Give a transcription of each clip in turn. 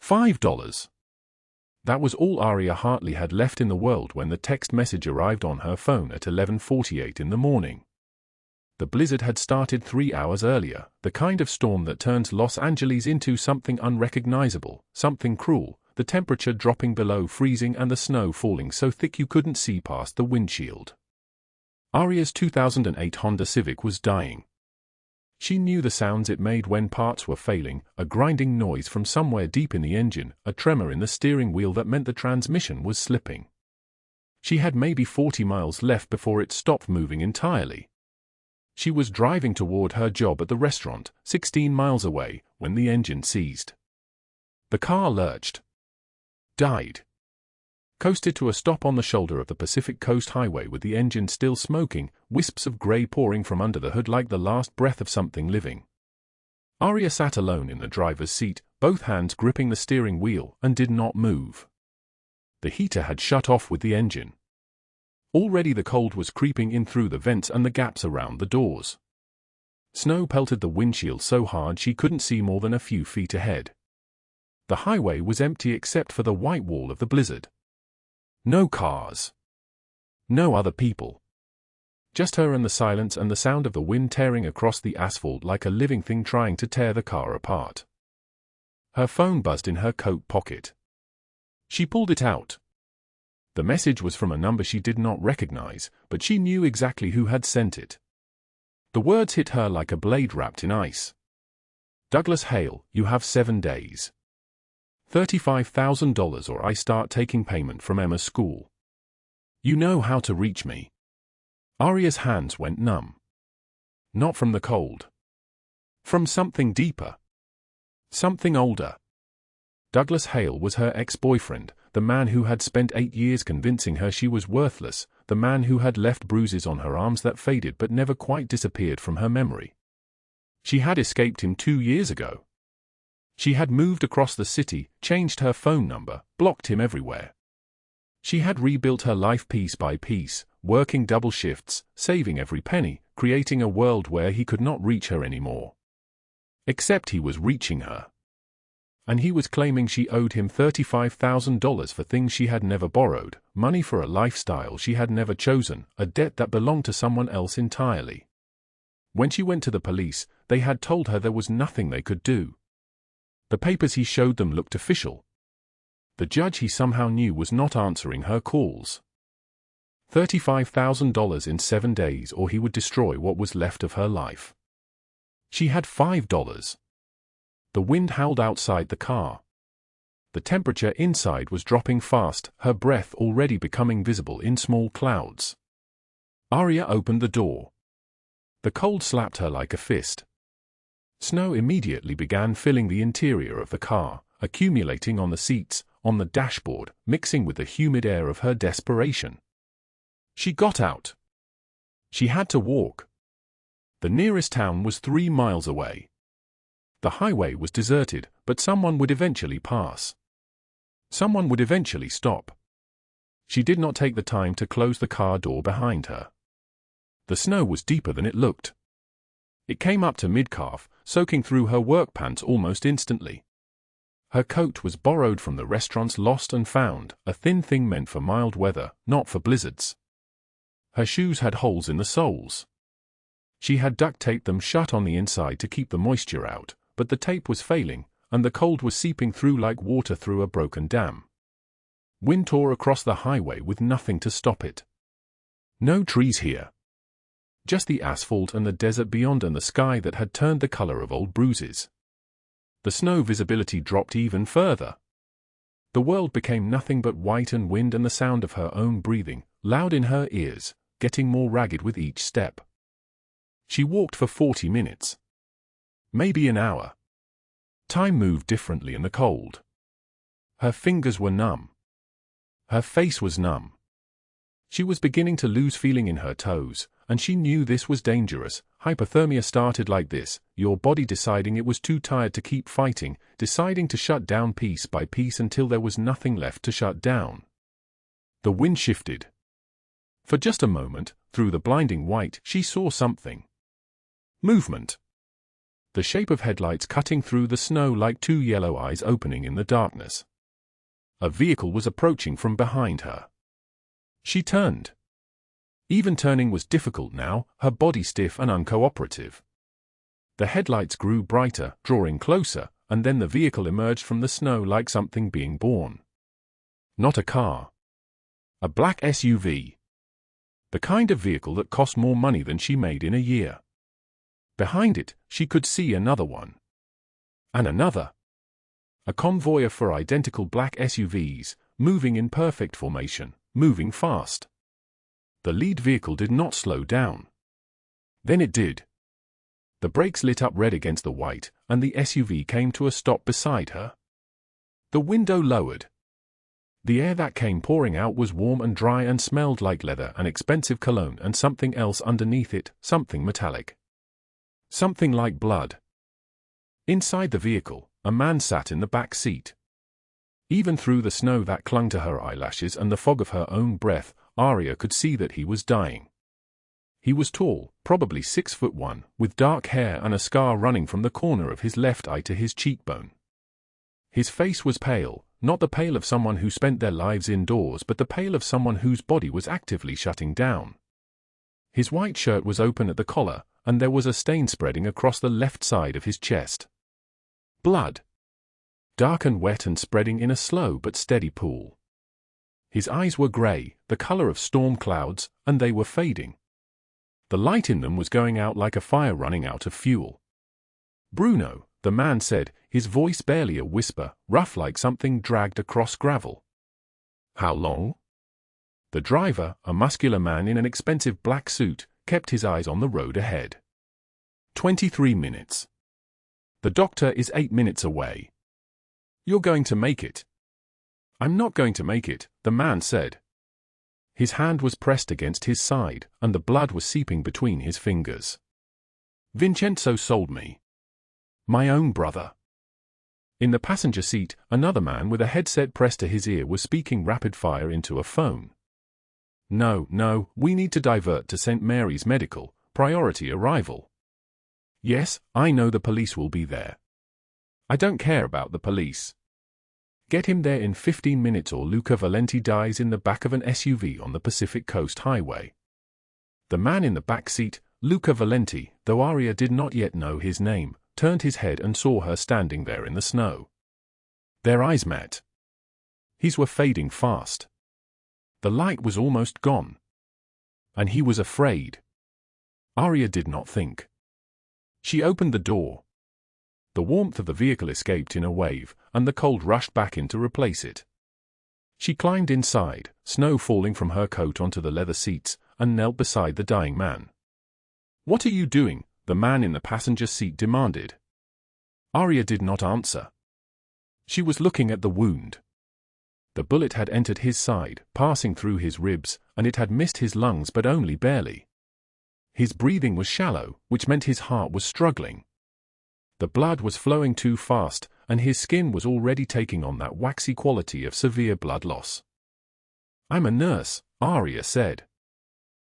$5. That was all Aria Hartley had left in the world when the text message arrived on her phone at 11:48 in the morning. The blizzard had started 3 hours earlier, the kind of storm that turns Los Angeles into something unrecognizable, something cruel, the temperature dropping below freezing and the snow falling so thick you couldn't see past the windshield. Aria's 2008 Honda Civic was dying. She knew the sounds it made when parts were failing, a grinding noise from somewhere deep in the engine, a tremor in the steering wheel that meant the transmission was slipping. She had maybe 40 miles left before it stopped moving entirely. She was driving toward her job at the restaurant, 16 miles away, when the engine seized. The car lurched. Died. Coasted to a stop on the shoulder of the Pacific Coast Highway with the engine still smoking, wisps of gray pouring from under the hood like the last breath of something living. Aria sat alone in the driver's seat, both hands gripping the steering wheel, and did not move. The heater had shut off with the engine. Already the cold was creeping in through the vents and the gaps around the doors. Snow pelted the windshield so hard she couldn't see more than a few feet ahead. The highway was empty except for the white wall of the blizzard. No cars. No other people. Just her and the silence and the sound of the wind tearing across the asphalt like a living thing trying to tear the car apart. Her phone buzzed in her coat pocket. She pulled it out. The message was from a number she did not recognize, but she knew exactly who had sent it. The words hit her like a blade wrapped in ice. Douglas Hale, you have 7 days. $35,000 or I start taking payment from Emma's school. You know how to reach me. Aria's hands went numb. Not from the cold. From something deeper. Something older. Douglas Hale was her ex-boyfriend, the man who had spent 8 years convincing her she was worthless, the man who had left bruises on her arms that faded but never quite disappeared from her memory. She had escaped him 2 years ago. She had moved across the city, changed her phone number, blocked him everywhere. She had rebuilt her life piece by piece, working double shifts, saving every penny, creating a world where he could not reach her anymore. Except he was reaching her. And he was claiming she owed him $35,000 for things she had never borrowed, money for a lifestyle she had never chosen, a debt that belonged to someone else entirely. When she went to the police, they had told her there was nothing they could do. The papers he showed them looked official. The judge he somehow knew was not answering her calls. $35,000 in 7 days or he would destroy what was left of her life. She had $5. The wind howled outside the car. The temperature inside was dropping fast, her breath already becoming visible in small clouds. Aria opened the door. The cold slapped her like a fist. Snow immediately began filling the interior of the car, accumulating on the seats, on the dashboard, mixing with the humid air of her desperation. She got out. She had to walk. The nearest town was 3 miles away. The highway was deserted, but someone would eventually pass. Someone would eventually stop. She did not take the time to close the car door behind her. The snow was deeper than it looked. It came up to mid-calf, soaking through her work pants almost instantly. Her coat was borrowed from the restaurant's Lost and Found, a thin thing meant for mild weather, not for blizzards. Her shoes had holes in the soles. She had duct-taped them shut on the inside to keep the moisture out, but the tape was failing, and the cold was seeping through like water through a broken dam. Wind tore across the highway with nothing to stop it. No trees here. Just the asphalt and the desert beyond and the sky that had turned the color of old bruises. The snow visibility dropped even further. The world became nothing but white and wind and the sound of her own breathing, loud in her ears, getting more ragged with each step. She walked for 40 minutes. Maybe an hour. Time moved differently in the cold. Her fingers were numb. Her face was numb. She was beginning to lose feeling in her toes, and she knew this was dangerous. Hypothermia started like this, your body deciding it was too tired to keep fighting, deciding to shut down piece by piece until there was nothing left to shut down. The wind shifted. For just a moment, through the blinding white, she saw something. Movement. the shape of headlights cutting through the snow like two yellow eyes opening in the darkness. A vehicle was approaching from behind her. She turned. Even turning was difficult now, her body stiff and uncooperative. The headlights grew brighter, drawing closer, and then the vehicle emerged from the snow like something being born. Not a car. A black SUV. The kind of vehicle that cost more money than she made in a year. Behind it, she could see another one. And another. A convoy of four identical black SUVs, moving in perfect formation, moving fast. The lead vehicle did not slow down. Then it did. The brakes lit up red against the white, and the SUV came to a stop beside her. The window lowered. The air that came pouring out was warm and dry and smelled like leather and expensive cologne and something else underneath it, something metallic. Something like blood. Inside the vehicle, a man sat in the back seat. Even through the snow that clung to her eyelashes and the fog of her own breath, Aria could see that he was dying. He was tall, probably 6'1", with dark hair and a scar running from the corner of his left eye to his cheekbone. His face was pale, not the pale of someone who spent their lives indoors but the pale of someone whose body was actively shutting down. His white shirt was open at the collar, and there was a stain spreading across the left side of his chest. Blood. Dark and wet and spreading in a slow but steady pool. His eyes were grey, the color of storm clouds, and they were fading. The light in them was going out like a fire running out of fuel. "Bruno," the man said, his voice barely a whisper, rough like something dragged across gravel. "How long?" The driver, a muscular man in an expensive black suit, kept his eyes on the road ahead. 23 minutes. The doctor is 8 minutes away. "You're going to make it." "I'm not going to make it," the man said. His hand was pressed against his side, and the blood was seeping between his fingers. "Vincenzo sold me. My own brother." In the passenger seat, another man with a headset pressed to his ear was speaking rapid-fire into a phone. No, we need to divert to St. Mary's Medical, priority arrival." "Yes, I know the police will be there." "I don't care about the police. Get him there in 15 minutes or Luca Valenti dies in the back of an SUV on the Pacific Coast Highway." The man in the back seat, Luca Valenti, though Aria did not yet know his name, turned his head and saw her standing there in the snow. Their eyes met. His were fading fast. The light was almost gone. And he was afraid. Aria did not think. She opened the door. The warmth of the vehicle escaped in a wave, and the cold rushed back in to replace it. She climbed inside, snow falling from her coat onto the leather seats, and knelt beside the dying man. "What are you doing?" the man in the passenger seat demanded. Aria did not answer. She was looking at the wound. The bullet had entered his side, passing through his ribs, and it had missed his lungs but only barely. His breathing was shallow, which meant his heart was struggling. The blood was flowing too fast, and his skin was already taking on that waxy quality of severe blood loss. "I'm a nurse," Aria said.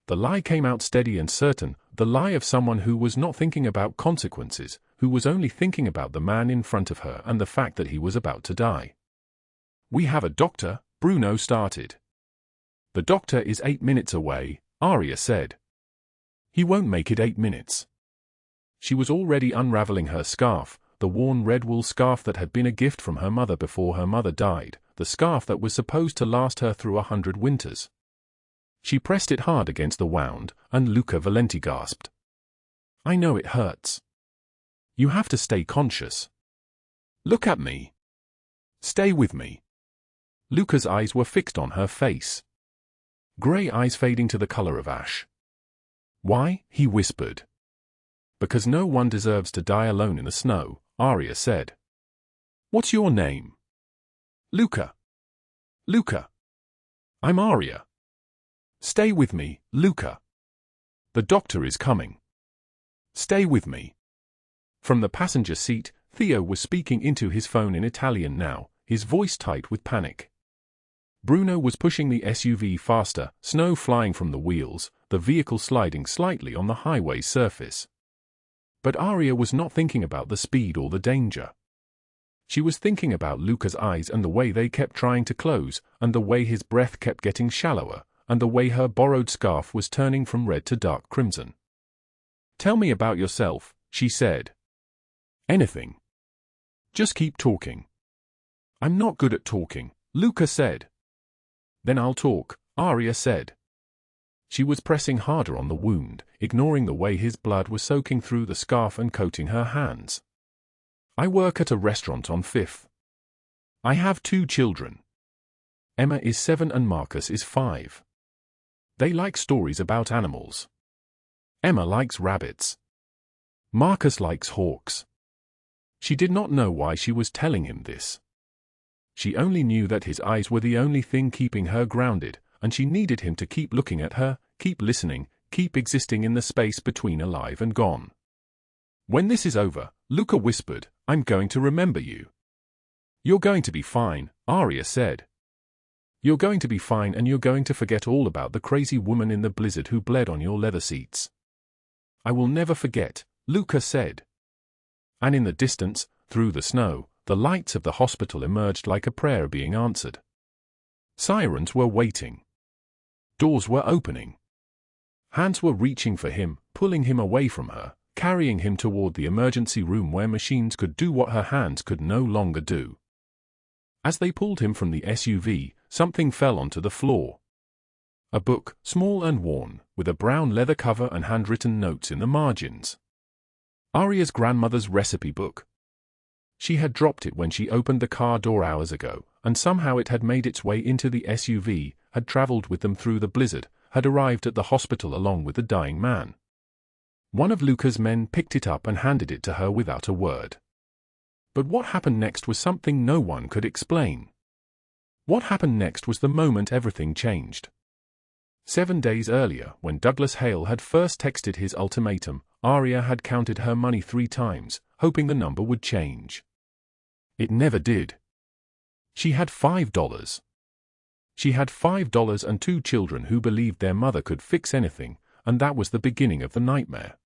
The lie came out steady and certain, the lie of someone who was not thinking about consequences, who was only thinking about the man in front of her and the fact that he was about to die. "We have a doctor," Bruno started. "The doctor is 8 minutes away," Aria said. "He won't make it 8 minutes." She was already unraveling her scarf, the worn red wool scarf that had been a gift from her mother before her mother died, the scarf that was supposed to last her through 100 winters. She pressed it hard against the wound, and Luca Valenti gasped. "I know it hurts. You have to stay conscious. Look at me. Stay with me." Luca's eyes were fixed on her face. Grey eyes fading to the color of ash. "Why?" he whispered. "Because no one deserves to die alone in the snow," Aria said. "What's your name?" "Luca." "Luca." "I'm Aria." "Stay with me, Luca. The doctor is coming. Stay with me." From the passenger seat, Theo was speaking into his phone in Italian now, his voice tight with panic. Bruno was pushing the SUV faster, snow flying from the wheels, the vehicle sliding slightly on the highway surface. But Aria was not thinking about the speed or the danger. She was thinking about Luca's eyes and the way they kept trying to close, and the way his breath kept getting shallower, and the way her borrowed scarf was turning from red to dark crimson. "Tell me about yourself," she said. "Anything. Just keep talking." "I'm not good at talking," Luca said. "Then I'll talk," Aria said. She was pressing harder on the wound, ignoring the way his blood was soaking through the scarf and coating her hands. "I work at a restaurant on 5th. I have 2 children. Emma is 7 and Marcus is 5. They like stories about animals. Emma likes rabbits. Marcus likes hawks." She did not know why she was telling him this. She only knew that his eyes were the only thing keeping her grounded, and she needed him to keep looking at her, keep listening, keep existing in the space between alive and gone. "When this is over," Luca whispered, "I'm going to remember you." "You're going to be fine," Aria said. "You're going to be fine, and you're going to forget all about the crazy woman in the blizzard who bled on your leather seats." "I will never forget," Luca said. And in the distance, through the snow, the lights of the hospital emerged like a prayer being answered. Sirens were waiting. Doors were opening. Hands were reaching for him, pulling him away from her, carrying him toward the emergency room where machines could do what her hands could no longer do. As they pulled him from the SUV, something fell onto the floor. A book, small and worn, with a brown leather cover and handwritten notes in the margins. Aria's grandmother's recipe book. She had dropped it when she opened the car door hours ago, and somehow it had made its way into the SUV, had traveled with them through the blizzard, had arrived at the hospital along with the dying man. One of Luca's men picked it up and handed it to her without a word. But what happened next was something no one could explain. What happened next was the moment everything changed. 7 days earlier, when Douglas Hale had first texted his ultimatum, Aria had counted her money 3 times, hoping the number would change. It never did. She had $5. She had $5 and 2 children who believed their mother could fix anything, and that was the beginning of the nightmare.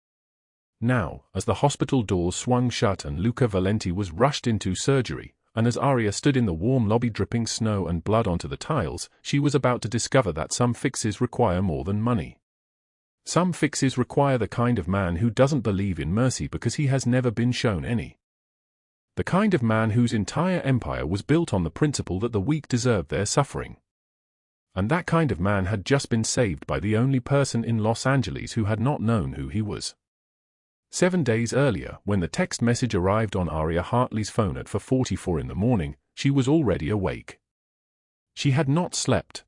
Now, as the hospital doors swung shut and Luca Valenti was rushed into surgery, and as Aria stood in the warm lobby dripping snow and blood onto the tiles, she was about to discover that some fixes require more than money. Some fixes require the kind of man who doesn't believe in mercy because he has never been shown any. The kind of man whose entire empire was built on the principle that the weak deserve their suffering. And that kind of man had just been saved by the only person in Los Angeles who had not known who he was. 7 days earlier, when the text message arrived on Aria Hartley's phone at 4:44 in the morning, she was already awake. She had not slept.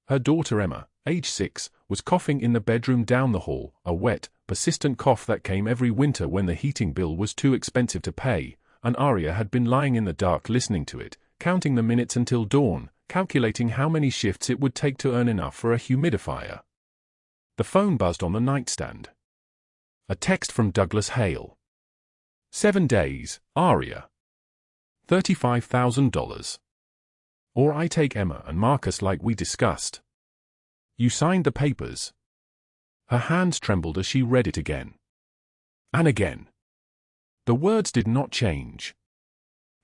Her daughter Emma, age 6, was coughing in the bedroom down the hall, a wet, persistent cough that came every winter when the heating bill was too expensive to pay, and Aria had been lying in the dark listening to it, counting the minutes until dawn, calculating how many shifts it would take to earn enough for a humidifier. The phone buzzed on the nightstand. A text from Douglas Hale. 7 days, Aria. $35,000. Or I take Emma and Marcus like we discussed. You signed the papers. Her hands trembled as she read it again. And again. The words did not change.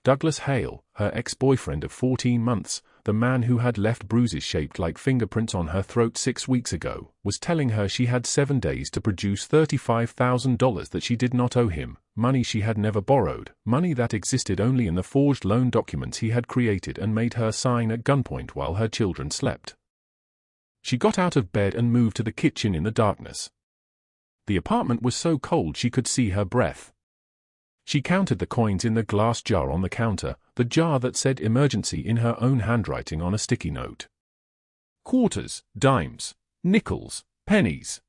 Douglas Hale, her ex-boyfriend of 14 months, the man who had left bruises shaped like fingerprints on her throat 6 weeks ago, was telling her she had 7 days to produce $35,000 that she did not owe him, money she had never borrowed, money that existed only in the forged loan documents he had created and made her sign at gunpoint while her children slept. She got out of bed and moved to the kitchen in the darkness. The apartment was so cold she could see her breath. She counted the coins in the glass jar on the counter, the jar that said emergency in her own handwriting on a sticky note. Quarters, dimes, nickels, pennies.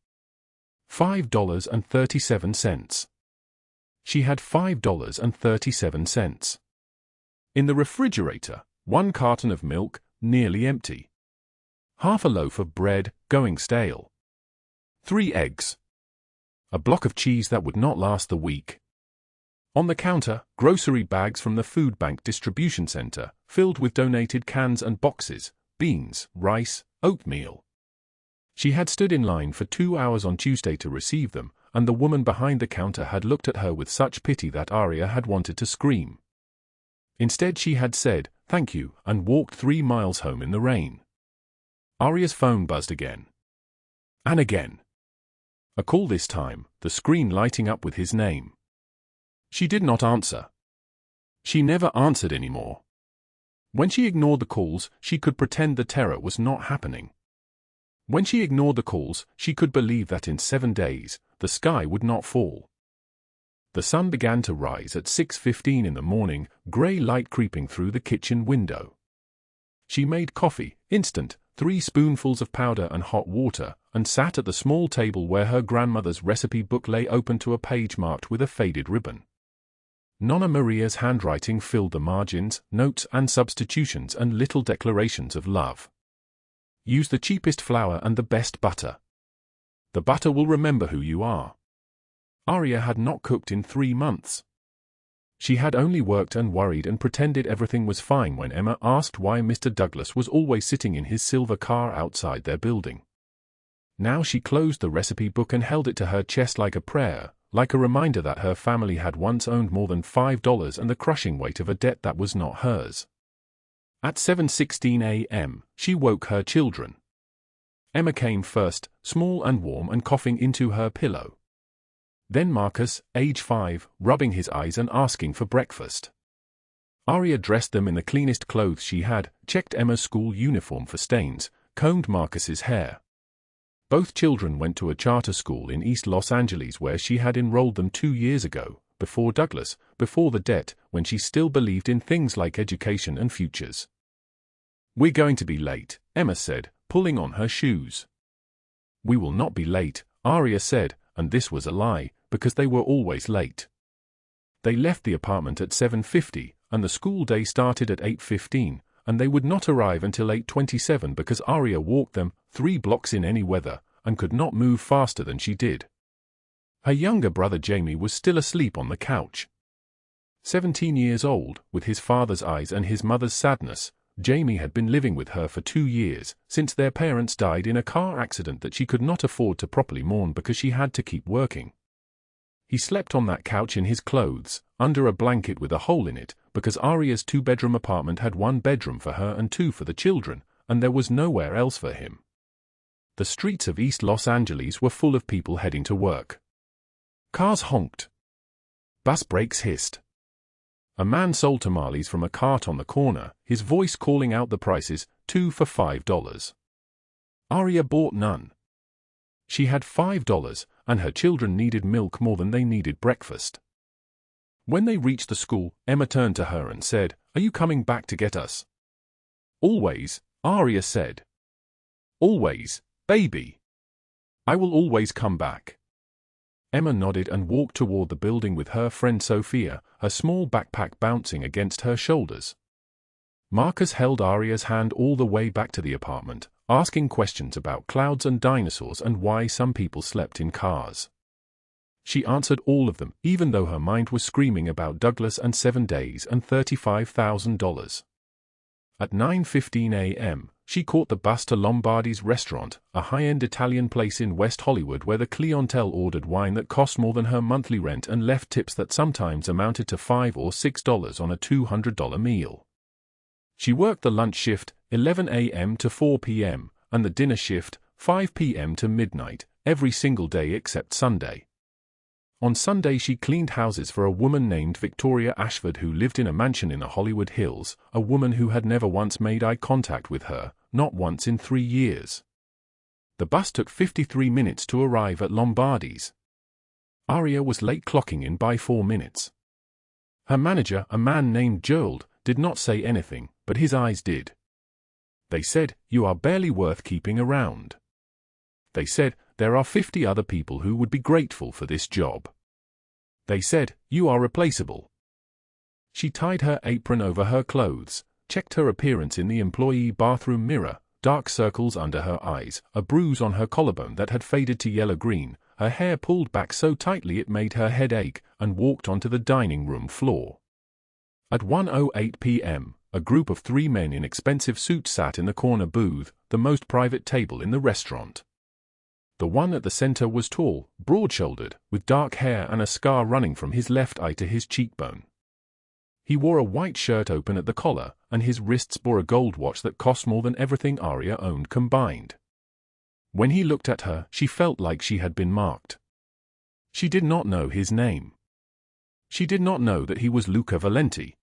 $5.37. She had $5.37. In the refrigerator, 1 carton of milk, nearly empty. Half a loaf of bread, going stale. 3 eggs. A block of cheese that would not last the week. On the counter, grocery bags from the food bank distribution center, filled with donated cans and boxes, beans, rice, oatmeal. She had stood in line for 2 hours on Tuesday to receive them, and the woman behind the counter had looked at her with such pity that Aria had wanted to scream. Instead she had said, "Thank you," and walked 3 miles home in the rain. Aria's phone buzzed again. And again. A call this time, the screen lighting up with his name. She did not answer. She never answered anymore. When she ignored the calls, she could pretend the terror was not happening. When she ignored the calls, she could believe that in 7 days, the sky would not fall. The sun began to rise at 6:15 in the morning, grey light creeping through the kitchen window. She made coffee, instant, 3 spoonfuls of powder and hot water, and sat at the small table where her grandmother's recipe book lay open to a page marked with a faded ribbon. Nonna Maria's handwriting filled the margins, notes and substitutions and little declarations of love. Use the cheapest flour and the best butter. The butter will remember who you are. Aria had not cooked in 3 months. She had only worked and worried and pretended everything was fine when Emma asked why Mr. Douglas was always sitting in his silver car outside their building. Now she closed the recipe book and held it to her chest like a prayer, like a reminder that her family had once owned more than $5 and the crushing weight of a debt that was not hers. At 7:16 a.m., she woke her children. Emma came first, small and warm and coughing into her pillow. Then Marcus, age 5, rubbing his eyes and asking for breakfast. Aria dressed them in the cleanest clothes she had, checked Emma's school uniform for stains, combed Marcus's hair. Both children went to a charter school in East Los Angeles where she had enrolled them 2 years ago, before Douglas, before the debt, when she still believed in things like education and futures. "We're going to be late," Emma said, pulling on her shoes. "We will not be late," Aria said, and this was a lie, because they were always late. They left the apartment at 7:50, and the school day started at 8:15, and they would not arrive until 8:27 because Aria walked them 3 blocks in any weather, and could not move faster than she did. Her younger brother Jamie was still asleep on the couch. 17 years old, with his father's eyes and his mother's sadness, Jamie had been living with her for 2 years, since their parents died in a car accident that she could not afford to properly mourn because she had to keep working. He slept on that couch in his clothes, under a blanket with a hole in it, because Aria's 2-bedroom apartment had 1 bedroom for her and 2 for the children, and there was nowhere else for him. The streets of East Los Angeles were full of people heading to work. Cars honked. Bus brakes hissed. A man sold tamales from a cart on the corner, his voice calling out the prices, 2 for $5. Aria bought none. She had $5, and her children needed milk more than they needed breakfast. When they reached the school, Emma turned to her and said, "Are you coming back to get us?" "Always," Aria said. "Always, baby. I will always come back." Emma nodded and walked toward the building with her friend Sophia, her small backpack bouncing against her shoulders. Marcus held Aria's hand all the way back to the apartment, asking questions about clouds and dinosaurs and why some people slept in cars. She answered all of them, even though her mind was screaming about Douglas and 7 days and $35,000. At 9:15 a.m., she caught the bus to Lombardi's restaurant, a high-end Italian place in West Hollywood where the clientele ordered wine that cost more than her monthly rent and left tips that sometimes amounted to $5 or $6 on a $200 meal. She worked the lunch shift, 11 a.m. to 4 p.m., and the dinner shift, 5 p.m. to midnight, every single day except Sunday. On Sunday she cleaned houses for a woman named Victoria Ashford who lived in a mansion in the Hollywood Hills, a woman who had never once made eye contact with her, not once in 3 years. The bus took 53 minutes to arrive at Lombardi's. Aria was late clocking in by 4 minutes. Her manager, a man named Gerald, did not say anything, but his eyes did. They said, "You are barely worth keeping around." They said, "There are 50 other people who would be grateful for this job." They said, "You are replaceable." She tied her apron over her clothes, checked her appearance in the employee bathroom mirror, dark circles under her eyes, a bruise on her collarbone that had faded to yellow-green, her hair pulled back so tightly it made her head ache, and walked onto the dining room floor. At 1:08 p.m., a group of 3 men in expensive suits sat in the corner booth, the most private table in the restaurant. The one at the center was tall, broad-shouldered, with dark hair and a scar running from his left eye to his cheekbone. He wore a white shirt open at the collar, and his wrists bore a gold watch that cost more than everything Aria owned combined. When he looked at her, she felt like she had been marked. She did not know his name. She did not know that he was Luca Valenti.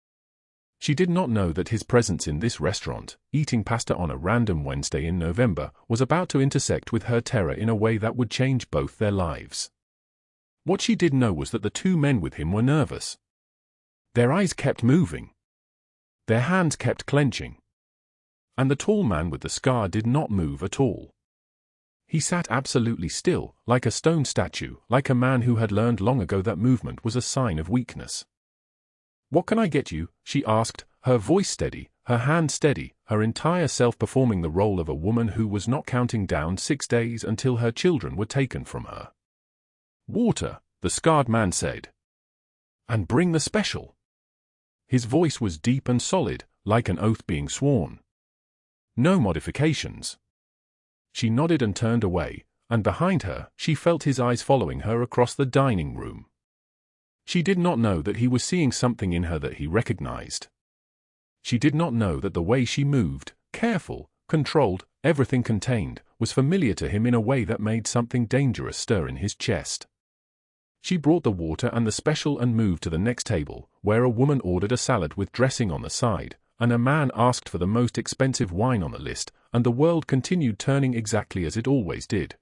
She did not know that his presence in this restaurant, eating pasta on a random Wednesday in November, was about to intersect with her terror in a way that would change both their lives. What she did know was that the two men with him were nervous. Their eyes kept moving. Their hands kept clenching. And the tall man with the scar did not move at all. He sat absolutely still, like a stone statue, like a man who had learned long ago that movement was a sign of weakness. "What can I get you?" she asked, her voice steady, her hand steady, her entire self performing the role of a woman who was not counting down 6 days until her children were taken from her. "Water," the scarred man said. "And bring the special." His voice was deep and solid, like an oath being sworn. "No modifications." She nodded and turned away, and behind her, she felt his eyes following her across the dining room. She did not know that he was seeing something in her that he recognized. She did not know that the way she moved, careful, controlled, everything contained, was familiar to him in a way that made something dangerous stir in his chest. She brought the water and the special and moved to the next table, where a woman ordered a salad with dressing on the side, and a man asked for the most expensive wine on the list, and the world continued turning exactly as it always did.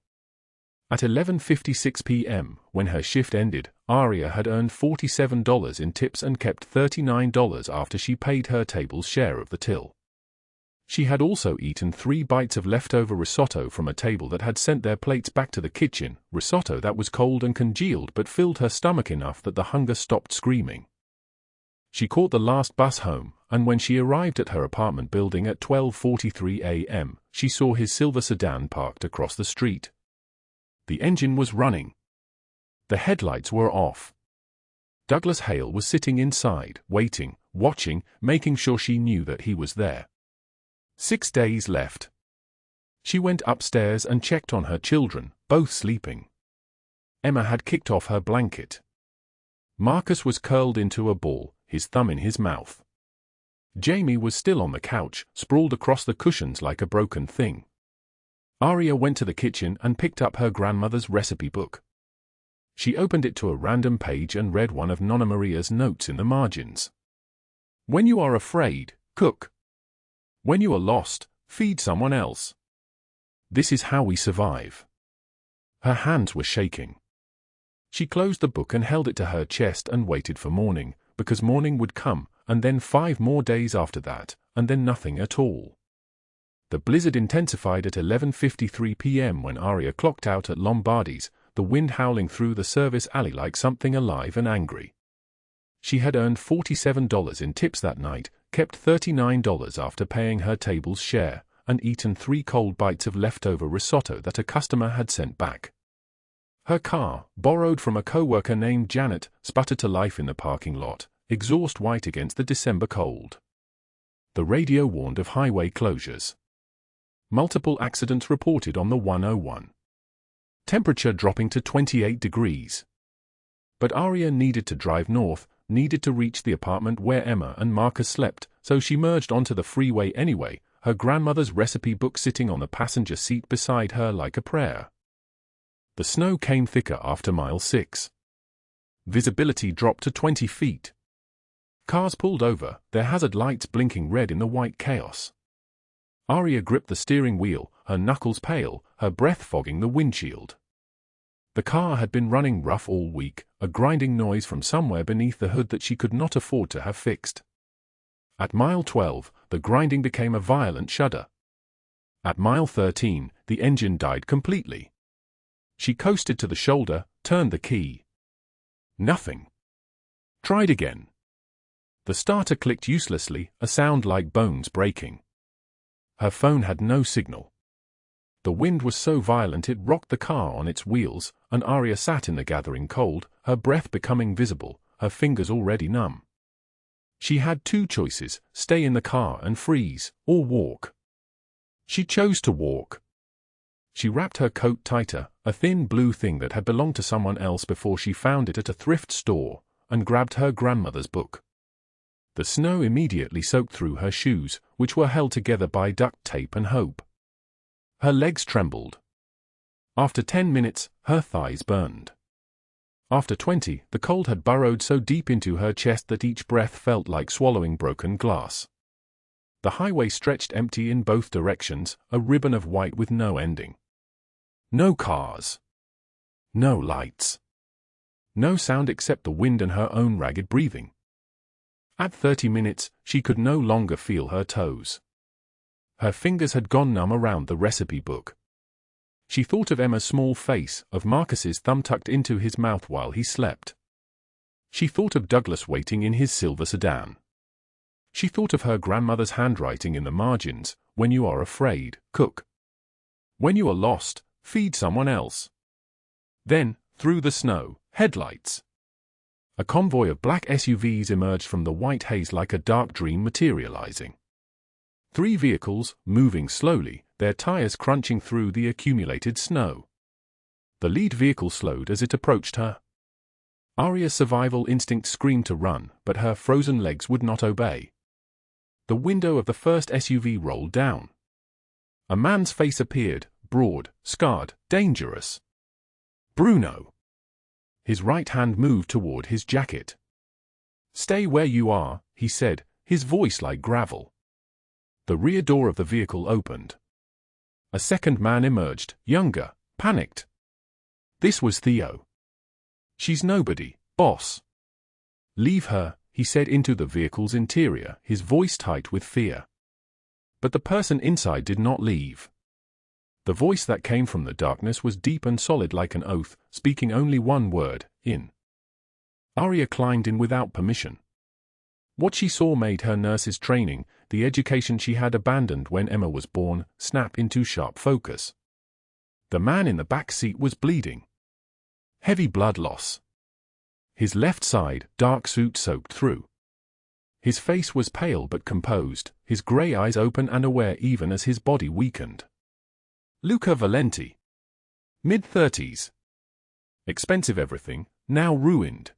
At 11:56 p.m., when her shift ended, Aria had earned $47 in tips and kept $39 after she paid her table's share of the till. She had also eaten 3 bites of leftover risotto from a table that had sent their plates back to the kitchen, risotto that was cold and congealed but filled her stomach enough that the hunger stopped screaming. She caught the last bus home, and when she arrived at her apartment building at 12:43 a.m., she saw his silver sedan parked across the street. The engine was running. The headlights were off. Douglas Hale was sitting inside, waiting, watching, making sure she knew that he was there. 6 days left. She went upstairs and checked on her children, both sleeping. Emma had kicked off her blanket. Marcus was curled into a ball, his thumb in his mouth. Jamie was still on the couch, sprawled across the cushions like a broken thing. Aria went to the kitchen and picked up her grandmother's recipe book. She opened it to a random page and read one of Nonna Maria's notes in the margins. "When you are afraid, cook. When you are lost, feed someone else. This is how we survive." Her hands were shaking. She closed the book and held it to her chest and waited for morning, because morning would come, and then 5 more days after that, and then nothing at all. The blizzard intensified at 11:53 p.m. when Aria clocked out at Lombardi's, the wind howling through the service alley like something alive and angry. She had earned $47 in tips that night, kept $39 after paying her table's share, and eaten 3 cold bites of leftover risotto that a customer had sent back. Her car, borrowed from a co-worker named Janet, sputtered to life in the parking lot, exhaust white against the December cold. The radio warned of highway closures. Multiple accidents reported on the 101. Temperature dropping to 28 degrees. But Aria needed to drive north, needed to reach the apartment where Emma and Marcus slept, so she merged onto the freeway anyway, her grandmother's recipe book sitting on the passenger seat beside her like a prayer. The snow came thicker after mile 6. Visibility dropped to 20 feet. Cars pulled over, their hazard lights blinking red in the white chaos. Aria gripped the steering wheel, her knuckles pale, her breath fogging the windshield. The car had been running rough all week, a grinding noise from somewhere beneath the hood that she could not afford to have fixed. At mile 12, the grinding became a violent shudder. At mile 13, the engine died completely. She coasted to the shoulder, turned the key. Nothing. Tried again. The starter clicked uselessly, a sound like bones breaking. Her phone had no signal. The wind was so violent it rocked the car on its wheels, and Aria sat in the gathering cold, her breath becoming visible, her fingers already numb. She had 2 choices, stay in the car and freeze, or walk. She chose to walk. She wrapped her coat tighter, a thin blue thing that had belonged to someone else before she found it at a thrift store, and grabbed her grandmother's book. The snow immediately soaked through her shoes, which were held together by duct tape and hope. Her legs trembled. After 10 minutes, her thighs burned. After 20, the cold had burrowed so deep into her chest that each breath felt like swallowing broken glass. The highway stretched empty in both directions, a ribbon of white with no ending. No cars. No lights. No sound except the wind and her own ragged breathing. At 30 minutes, she could no longer feel her toes. Her fingers had gone numb around the recipe book. She thought of Emma's small face, of Marcus's thumb tucked into his mouth while he slept. She thought of Douglas waiting in his silver sedan. She thought of her grandmother's handwriting in the margins, "When you are afraid, cook. When you are lost, feed someone else." Then, through the snow, headlights. A convoy of black SUVs emerged from the white haze like a dark dream materializing. 3 vehicles, moving slowly, their tires crunching through the accumulated snow. The lead vehicle slowed as it approached her. Aria's survival instinct screamed to run, but her frozen legs would not obey. The window of the first SUV rolled down. A man's face appeared, broad, scarred, dangerous. Bruno. His right hand moved toward his jacket. "Stay where you are," he said, his voice like gravel. The rear door of the vehicle opened. A second man emerged, younger, panicked. This was Theo. "She's nobody, boss." "Leave her," he said into the vehicle's interior, his voice tight with fear. But the person inside did not leave. The voice that came from the darkness was deep and solid like an oath, speaking only one word, "In." Aria climbed in without permission. What she saw made her nurse's training, the education she had abandoned when Emma was born, snap into sharp focus. The man in the back seat was bleeding. Heavy blood loss. His left side, dark suit soaked through. His face was pale but composed, his grey eyes open and aware even as his body weakened. Luca Valenti. Mid-30s. Expensive everything, now ruined.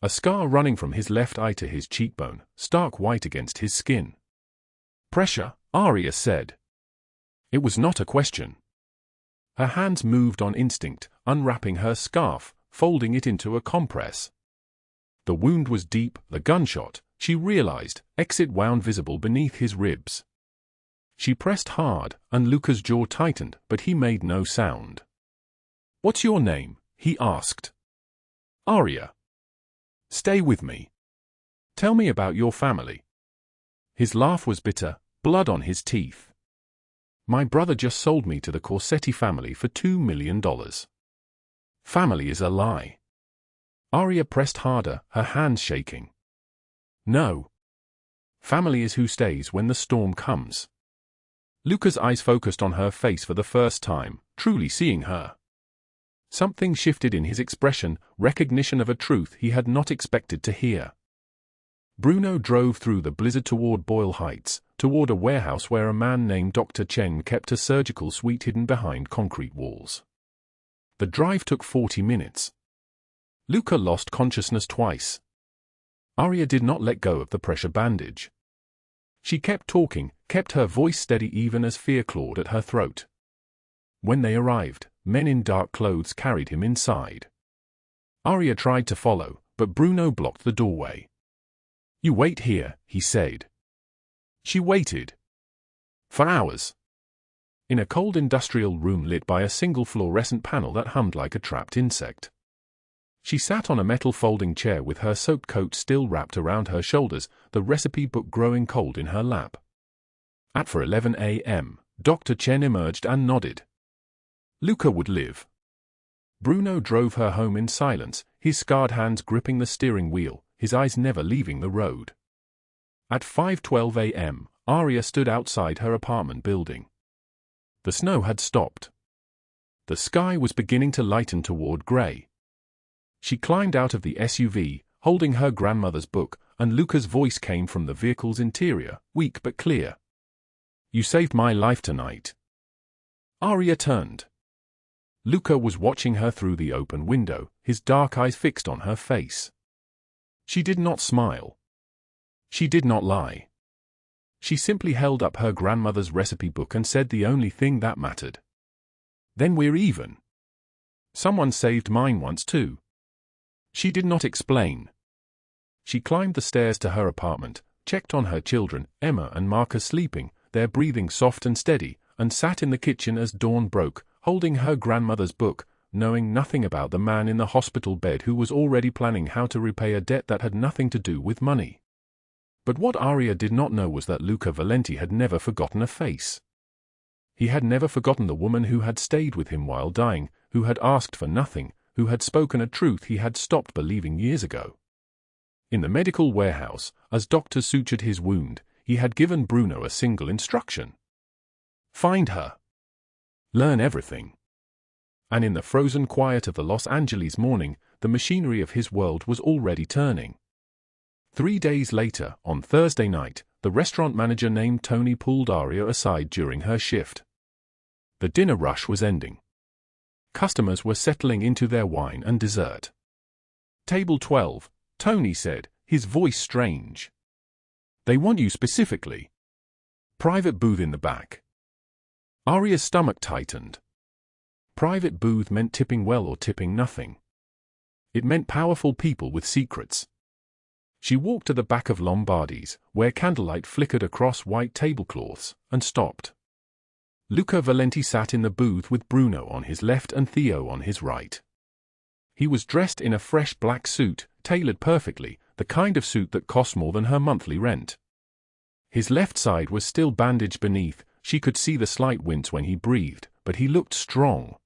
A scar running from his left eye to his cheekbone, stark white against his skin. "Pressure," Aria said. It was not a question. Her hands moved on instinct, unwrapping her scarf, folding it into a compress. The wound was deep, the gunshot, she realized, exit wound visible beneath his ribs. She pressed hard, and Luca's jaw tightened, but he made no sound. "What's your name?" he asked. "Aria." "Stay with me. Tell me about your family." His laugh was bitter, blood on his teeth. "My brother just sold me to the Corsetti family for $2 million. Family is a lie." Aria pressed harder, her hands shaking. "No. Family is who stays when the storm comes." Luca's eyes focused on her face for the first time, truly seeing her. Something shifted in his expression, recognition of a truth he had not expected to hear. Bruno drove through the blizzard toward Boyle Heights, toward a warehouse where a man named Dr. Chen kept a surgical suite hidden behind concrete walls. The drive took 40 minutes. Luca lost consciousness twice. Aria did not let go of the pressure bandage. She kept talking, kept her voice steady even as fear clawed at her throat. When they arrived, men in dark clothes carried him inside. Aria tried to follow, but Bruno blocked the doorway. "You wait here," he said. She waited. For hours. In a cold industrial room lit by a single fluorescent panel that hummed like a trapped insect. She sat on a metal folding chair with her soaked coat still wrapped around her shoulders, the recipe book growing cold in her lap. At 4:11 a.m., Dr. Chen emerged and nodded. Luca would live. Bruno drove her home in silence, his scarred hands gripping the steering wheel, his eyes never leaving the road. At 5:12 a.m., Aria stood outside her apartment building. The snow had stopped. The sky was beginning to lighten toward gray. She climbed out of the SUV, holding her grandmother's book, and Luca's voice came from the vehicle's interior, weak but clear. "You saved my life tonight." Aria turned. Luca was watching her through the open window, his dark eyes fixed on her face. She did not smile. She did not lie. She simply held up her grandmother's recipe book and said the only thing that mattered. Then we're even. Someone saved mine once too. She did not explain. She climbed the stairs to her apartment, checked on her children, Emma and Marcus sleeping, their breathing soft and steady, and sat in the kitchen as dawn broke, holding her grandmother's book, knowing nothing about the man in the hospital bed who was already planning how to repay a debt that had nothing to do with money. But what Aria did not know was that Luca Valenti had never forgotten a face. He had never forgotten the woman who had stayed with him while dying, who had asked for nothing, who had spoken a truth he had stopped believing years ago. In the medical warehouse, as doctors sutured his wound, he had given Bruno a single instruction. Find her. Learn everything. And in the frozen quiet of the Los Angeles morning, the machinery of his world was already turning. 3 days later, on Thursday night, the restaurant manager named Tony pulled Aria aside during her shift. The dinner rush was ending. Customers were settling into their wine and dessert. Table 12, Tony said, his voice strange. They want you specifically. Private booth in the back. Aria's stomach tightened. Private booth meant tipping well or tipping nothing. It meant powerful people with secrets. She walked to the back of Lombardi's, where candlelight flickered across white tablecloths, and stopped. Luca Valenti sat in the booth with Bruno on his left and Theo on his right. He was dressed in a fresh black suit, tailored perfectly, the kind of suit that cost more than her monthly rent. His left side was still bandaged beneath, she could see the slight wince when he breathed, but he looked strong.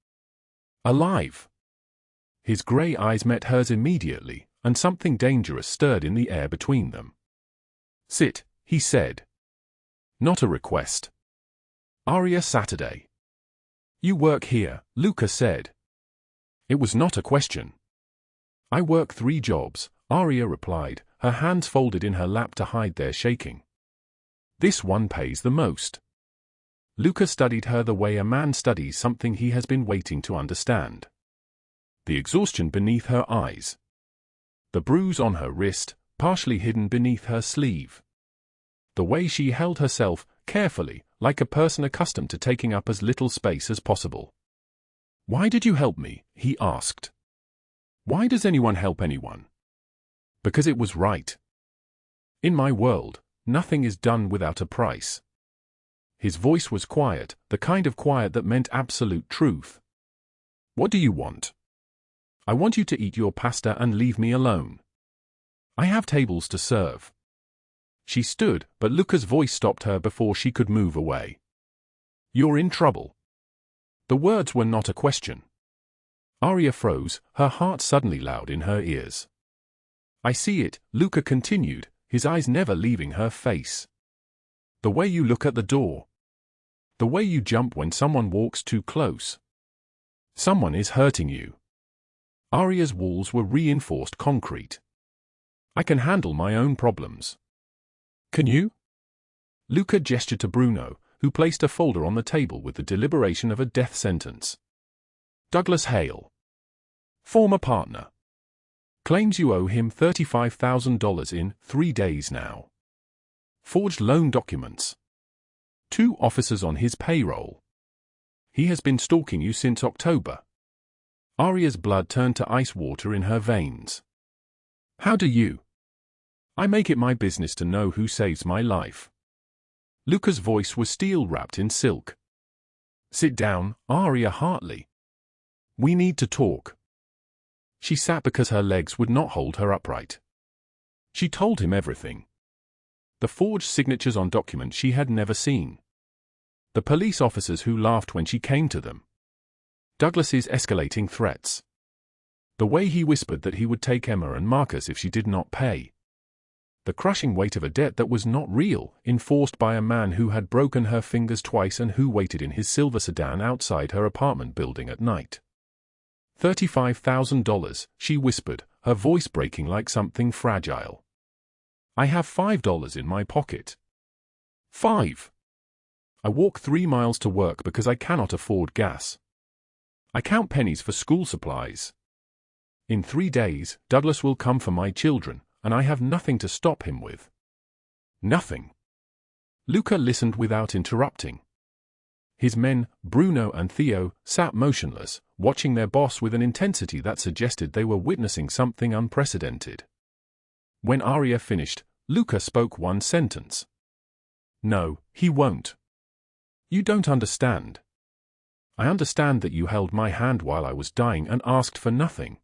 Alive. His grey eyes met hers immediately, and something dangerous stirred in the air between them. Sit, he said. Not a request. Aria Saturday. You work here, Luca said. It was not a question. I work 3 jobs, Aria replied, her hands folded in her lap to hide their shaking. This one pays the most. Luca studied her the way a man studies something he has been waiting to understand. The exhaustion beneath her eyes. The bruise on her wrist, partially hidden beneath her sleeve. The way she held herself, carefully, like a person accustomed to taking up as little space as possible. Why did you help me? He asked. Why does anyone help anyone? Because it was right. In my world, nothing is done without a price. His voice was quiet, the kind of quiet that meant absolute truth. What do you want? I want you to eat your pasta and leave me alone. I have tables to serve. She stood, but Luca's voice stopped her before she could move away. You're in trouble. The words were not a question. Aria froze, her heart suddenly loud in her ears. I see it, Luca continued, his eyes never leaving her face. The way you look at the door. The way you jump when someone walks too close. Someone is hurting you. Aria's walls were reinforced concrete. I can handle my own problems. Can you? Luca gestured to Bruno, who placed a folder on the table with the deliberation of a death sentence. Douglas Hale. Former partner. Claims you owe him $35,000 in 3 days now. Forged loan documents. 2 officers on his payroll. He has been stalking you since October. Aria's blood turned to ice water in her veins. How do you? I make it my business to know who saves my life. Luca's voice was steel-wrapped in silk. Sit down, Aria Hartley. We need to talk. She sat because her legs would not hold her upright. She told him everything. The forged signatures on documents she had never seen. The police officers who laughed when she came to them. Douglas's escalating threats. The way he whispered that he would take Emma and Marcus if she did not pay. The crushing weight of a debt that was not real, enforced by a man who had broken her fingers twice and who waited in his silver sedan outside her apartment building at night. $35,000, she whispered, her voice breaking like something fragile. I have $5 in my pocket. 5. I walk 3 miles to work because I cannot afford gas. I count pennies for school supplies. In 3 days, Douglas will come for my children, and I have nothing to stop him with. Nothing. Luca listened without interrupting. His men, Bruno and Theo, sat motionless, watching their boss with an intensity that suggested they were witnessing something unprecedented. When Aria finished, Luca spoke one sentence. "No, he won't. You don't understand. I understand that you held my hand while I was dying and asked for nothing.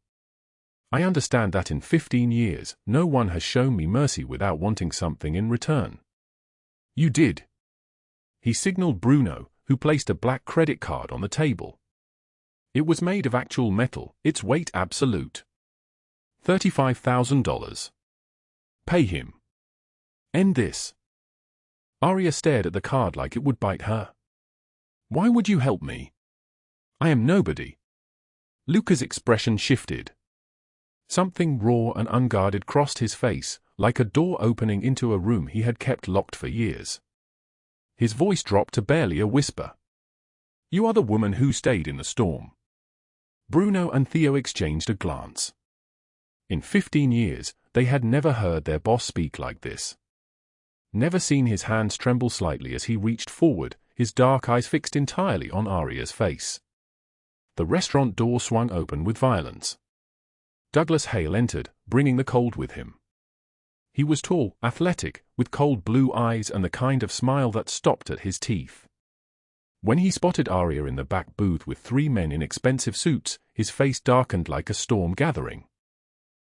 I understand that in 15 years, no one has shown me mercy without wanting something in return. You did." He signaled Bruno, who placed a black credit card on the table. It was made of actual metal, its weight absolute. $35,000. Pay him. End this. Aria stared at the card like it would bite her. Why would you help me? I am nobody. Luca's expression shifted. Something raw and unguarded crossed his face, like a door opening into a room he had kept locked for years. His voice dropped to barely a whisper. You are the woman who stayed in the storm. Bruno and Theo exchanged a glance. In 15 years, they had never heard their boss speak like this. Never seen his hands tremble slightly as he reached forward, his dark eyes fixed entirely on Aria's face. The restaurant door swung open with violence. Douglas Hale entered, bringing the cold with him. He was tall, athletic, with cold blue eyes and the kind of smile that stopped at his teeth. When he spotted Aria in the back booth with 3 men in expensive suits, his face darkened like a storm gathering.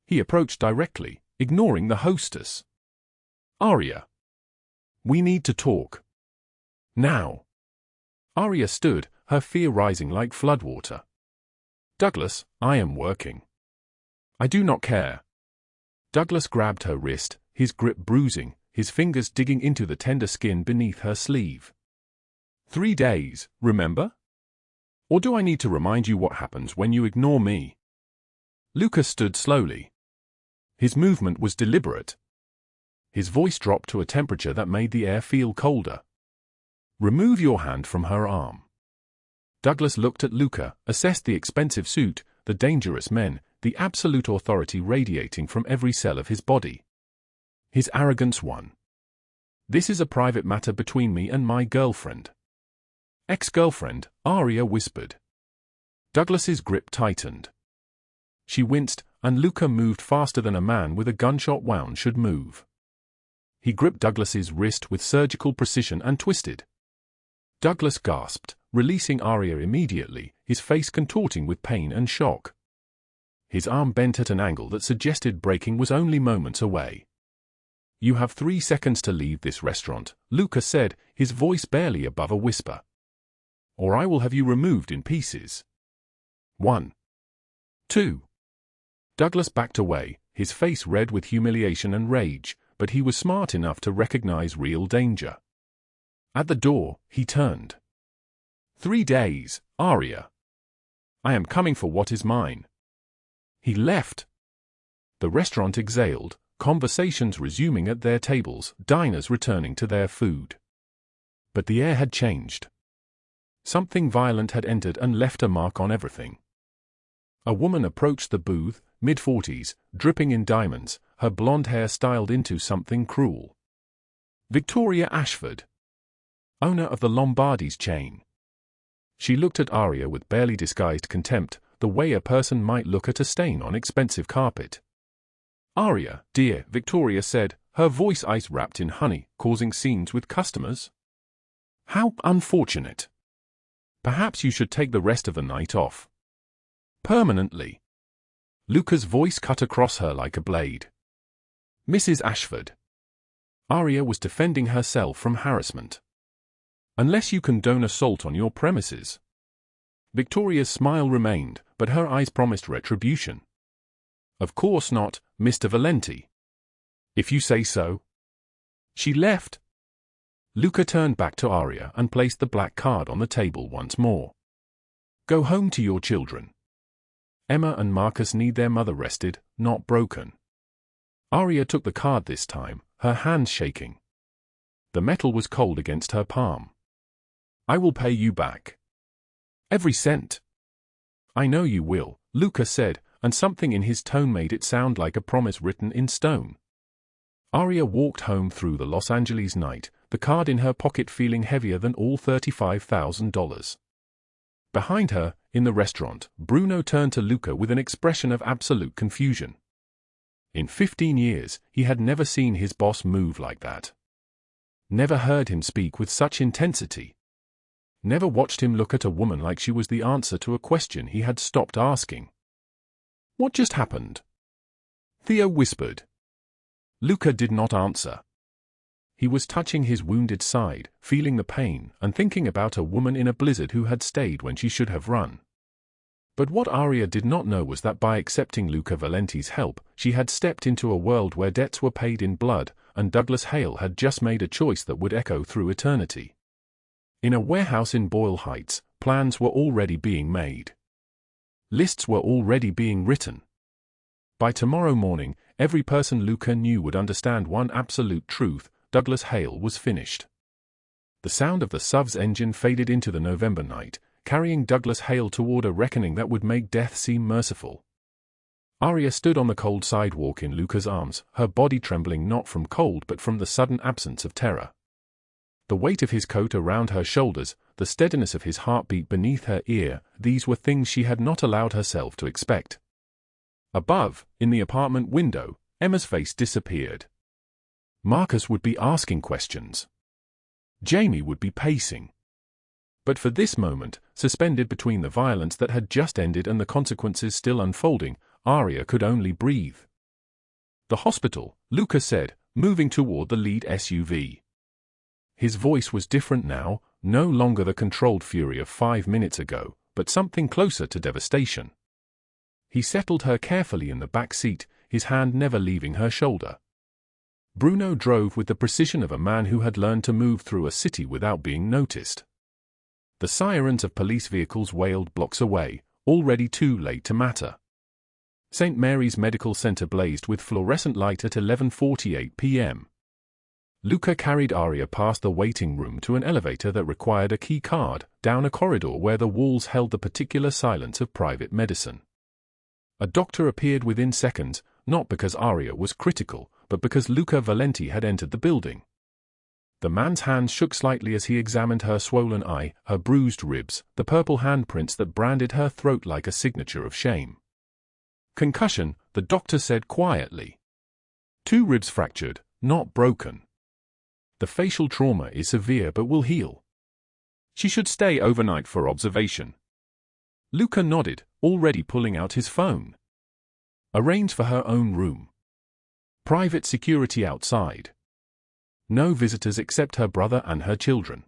He approached directly, ignoring the hostess. Aria. We need to talk. Now. Aria stood, her fear rising like floodwater. Douglas, I am working. I do not care. Douglas grabbed her wrist, his grip bruising, his fingers digging into the tender skin beneath her sleeve. 3 days, remember? Or do I need to remind you what happens when you ignore me? Luca stood slowly. His movement was deliberate. His voice dropped to a temperature that made the air feel colder. Remove your hand from her arm. Douglas looked at Luca, assessed the expensive suit, the dangerous men, the absolute authority radiating from every cell of his body. His arrogance won. This is a private matter between me and my girlfriend. Ex-girlfriend, Aria whispered. Douglas's grip tightened. She winced, and Luca moved faster than a man with a gunshot wound should move. He gripped Douglas's wrist with surgical precision and twisted. Douglas gasped, releasing Aria immediately, his face contorting with pain and shock. His arm bent at an angle that suggested breaking was only moments away. You have 3 seconds to leave this restaurant, Luca said, his voice barely above a whisper. Or I will have you removed in pieces. 1. 2. Douglas backed away, his face red with humiliation and rage, but he was smart enough to recognize real danger. At the door, he turned. 3 days, Aria. I am coming for what is mine. He left. The restaurant exhaled, conversations resuming at their tables, diners returning to their food. But the air had changed. Something violent had entered and left a mark on everything. A woman approached the booth, mid-40s, dripping in diamonds, her blonde hair styled into something cruel. Victoria Ashford, owner of the Lombardi's chain. She looked at Aria with barely disguised contempt, the way a person might look at a stain on expensive carpet. Aria, dear, Victoria said, her voice ice-wrapped in honey, causing scenes with customers. How unfortunate. Perhaps you should take the rest of the night off. Permanently. Luca's voice cut across her like a blade. Mrs. Ashford. Aria was defending herself from harassment. Unless you condone assault on your premises. Victoria's smile remained, but her eyes promised retribution. Of course not, Mr. Valenti. If you say so. She left. Luca turned back to Aria and placed the black card on the table once more. Go home to your children. Emma and Marcus need their mother rested, not broken. Aria took the card this time, her hands shaking. The metal was cold against her palm. I will pay you back. Every cent. I know you will, Luca said, and something in his tone made it sound like a promise written in stone. Aria walked home through the Los Angeles night, the card in her pocket feeling heavier than all $35,000. Behind her, in the restaurant, Bruno turned to Luca with an expression of absolute confusion. In 15 years, he had never seen his boss move like that. Never heard him speak with such intensity. Never watched him look at a woman like she was the answer to a question he had stopped asking. What just happened? Theo whispered. Luca did not answer. He was touching his wounded side, feeling the pain, and thinking about a woman in a blizzard who had stayed when she should have run. But what Aria did not know was that by accepting Luca Valenti's help, she had stepped into a world where debts were paid in blood, and Douglas Hale had just made a choice that would echo through eternity. In a warehouse in Boyle Heights, plans were already being made. Lists were already being written. By tomorrow morning, every person Luca knew would understand one absolute truth: Douglas Hale was finished. The sound of the SUV's engine faded into the November night, carrying Douglas Hale toward a reckoning that would make death seem merciful. Aria stood on the cold sidewalk in Luca's arms, her body trembling not from cold but from the sudden absence of terror. The weight of his coat around her shoulders, the steadiness of his heartbeat beneath her ear, these were things she had not allowed herself to expect. Above, in the apartment window, Emma's face disappeared. Marcus would be asking questions. Jamie would be pacing. But for this moment, suspended between the violence that had just ended and the consequences still unfolding, Aria could only breathe. The hospital, Luca said, moving toward the lead SUV. His voice was different now, no longer the controlled fury of 5 minutes ago, but something closer to devastation. He settled her carefully in the back seat, his hand never leaving her shoulder. Bruno drove with the precision of a man who had learned to move through a city without being noticed. The sirens of police vehicles wailed blocks away, already too late to matter. St. Mary's Medical Center blazed with fluorescent light at 11:48 p.m. Luca carried Aria past the waiting room to an elevator that required a key card, down a corridor where the walls held the particular silence of private medicine. A doctor appeared within seconds, not because Aria was critical, but because Luca Valenti had entered the building. The man's hand shook slightly as he examined her swollen eye, her bruised ribs, the purple handprints that branded her throat like a signature of shame. Concussion, the doctor said quietly. 2 ribs fractured, not broken. The facial trauma is severe but will heal. She should stay overnight for observation. Luca nodded, already pulling out his phone. Arrange for her own room. Private security outside. No visitors except her brother and her children.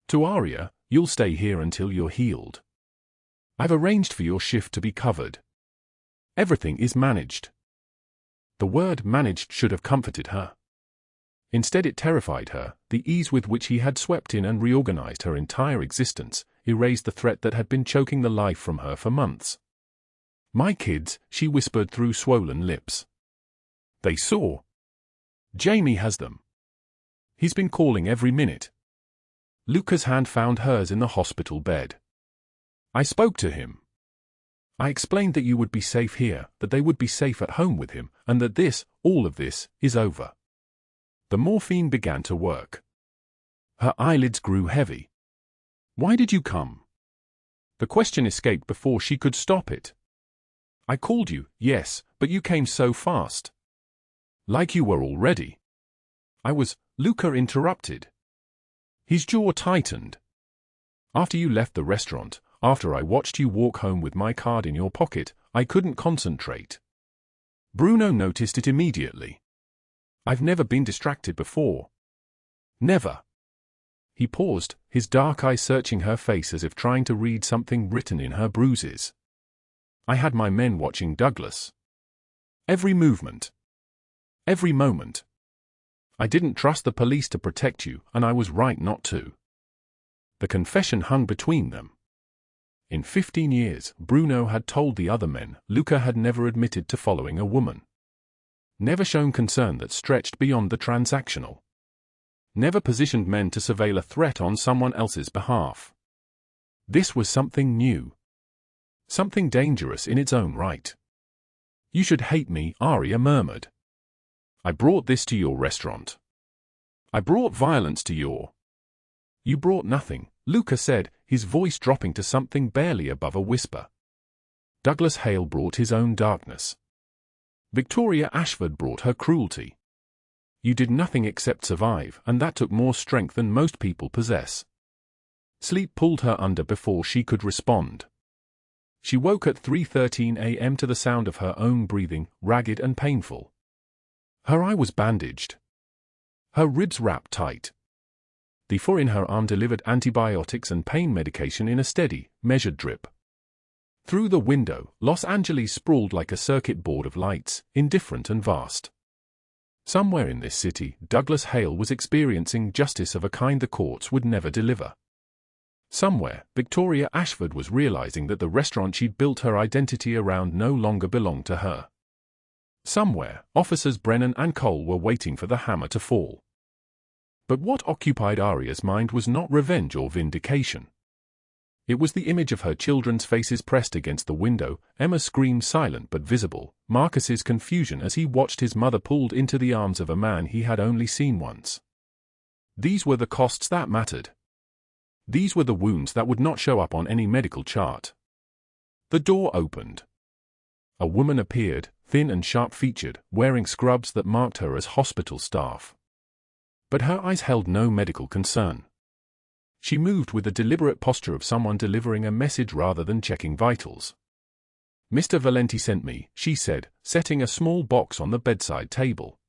To Aria, you'll stay here until you're healed. I've arranged for your shift to be covered. Everything is managed. The word managed should have comforted her. Instead it terrified her, the ease with which he had swept in and reorganized her entire existence, erased the threat that had been choking the life from her for months. My kids, she whispered through swollen lips. They saw. Jamie has them. He's been calling every minute. Luca's hand found hers in the hospital bed. I spoke to him. I explained that you would be safe here, that they would be safe at home with him, and that this, all of this, is over. The morphine began to work. Her eyelids grew heavy. Why did you come? The question escaped before she could stop it. I called you, yes, but you came so fast. Like you were already. Luca interrupted. His jaw tightened. After you left the restaurant, after I watched you walk home with my card in your pocket, I couldn't concentrate. Bruno noticed it immediately. I've never been distracted before. Never. He paused, his dark eyes searching her face as if trying to read something written in her bruises. I had my men watching Douglas. Every movement. Every moment. I didn't trust the police to protect you, and I was right not to. The confession hung between them. In 15 years, Bruno had told the other men, Luca had never admitted to following a woman. Never shown concern that stretched beyond the transactional. never positioned men to surveil a threat on someone else's behalf. This was something new. Something dangerous in its own right. "You should hate me," Aria murmured. "I brought this to your restaurant. I brought violence to your—" "You brought nothing," Luca said, his voice dropping to something barely above a whisper. "Douglas Hale brought his own darkness. Victoria Ashford brought her cruelty. You did nothing except survive, and that took more strength than most people possess." Sleep pulled her under before she could respond. She woke at 3:13 a.m. to the sound of her own breathing, ragged and painful. Her eye was bandaged. Her ribs wrapped tight. The four in her arm delivered antibiotics and pain medication in a steady, measured drip. Through the window, Los Angeles sprawled like a circuit board of lights, indifferent and vast. Somewhere in this city, Douglas Hale was experiencing justice of a kind the courts would never deliver. Somewhere, Victoria Ashford was realizing that the restaurant she'd built her identity around no longer belonged to her. Somewhere, Officers Brennan and Cole were waiting for the hammer to fall. But what occupied Aria's mind was not revenge or vindication. It was the image of her children's faces pressed against the window, Emma's scream silent but visible, Marcus's confusion as he watched his mother pulled into the arms of a man he had only seen once. These were the costs that mattered. These were the wounds that would not show up on any medical chart. The door opened. A woman appeared, thin and sharp-featured, wearing scrubs that marked her as hospital staff. But her eyes held no medical concern. She moved with the deliberate posture of someone delivering a message rather than checking vitals. "Mr. Valenti sent me," she said, setting a small box on the bedside table.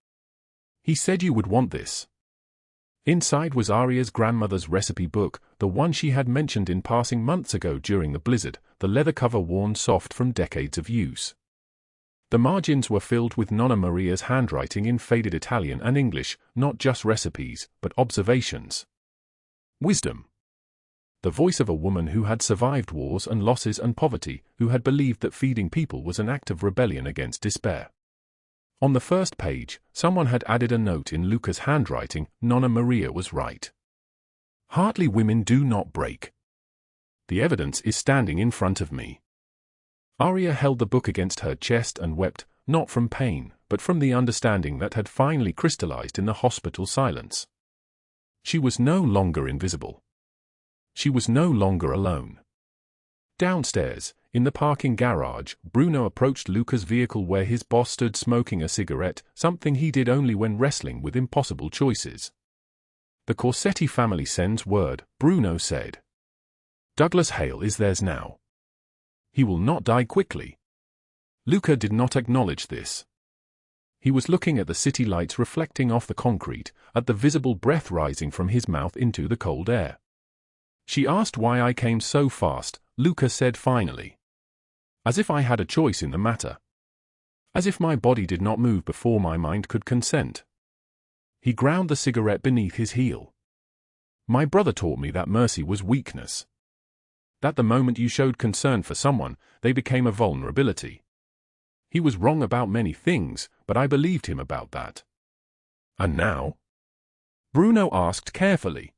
"He said you would want this." Inside was Aria's grandmother's recipe book, the one she had mentioned in passing months ago during the blizzard, the leather cover worn soft from decades of use. The margins were filled with Nonna Maria's handwriting in faded Italian and English, not just recipes, but observations. Wisdom. The voice of a woman who had survived wars and losses and poverty, who had believed that feeding people was an act of rebellion against despair. On the first page, someone had added a note in Luca's handwriting: "Nonna Maria was right. Hartley women do not break. The evidence is standing in front of me." Aria held the book against her chest and wept, not from pain, but from the understanding that had finally crystallized in the hospital silence. She was no longer invisible. She was no longer alone. Downstairs, in the parking garage, Bruno approached Luca's vehicle where his boss stood smoking a cigarette, something he did only when wrestling with impossible choices. "The Corsetti family sends word," Bruno said. "Douglas Hale is theirs now. He will not die quickly." Luca did not acknowledge this. He was looking at the city lights reflecting off the concrete, at the visible breath rising from his mouth into the cold air. "She asked why I came so fast," Luca said finally. "As if I had a choice in the matter. As if my body did not move before my mind could consent." He ground the cigarette beneath his heel. "My brother taught me that mercy was weakness. That the moment you showed concern for someone, they became a vulnerability. He was wrong about many things, but I believed him about that." "And now?" Bruno asked carefully.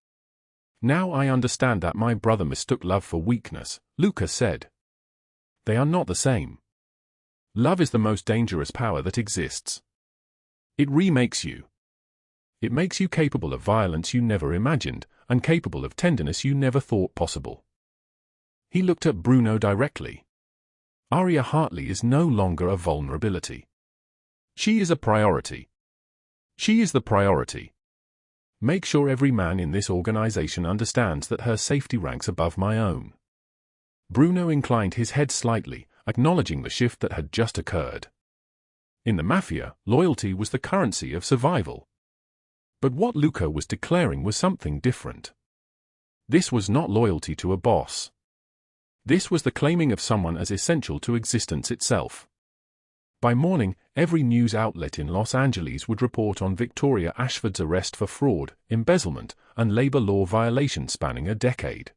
"Now I understand that my brother mistook love for weakness," Luca said. "They are not the same. Love is the most dangerous power that exists. It remakes you. It makes you capable of violence you never imagined, and capable of tenderness you never thought possible." He looked at Bruno directly. Aria Hartley is no longer a vulnerability. She is a priority. She is the priority. Make sure every man in this organization understands that her safety ranks above my own." Bruno inclined his head slightly, acknowledging the shift that had just occurred. In the Mafia, loyalty was the currency of survival. But what Luca was declaring was something different. This was not loyalty to a boss. This was the claiming of someone as essential to existence itself. By morning, every news outlet in Los Angeles would report on Victoria Ashford's arrest for fraud, embezzlement, and labor law violations spanning a decade.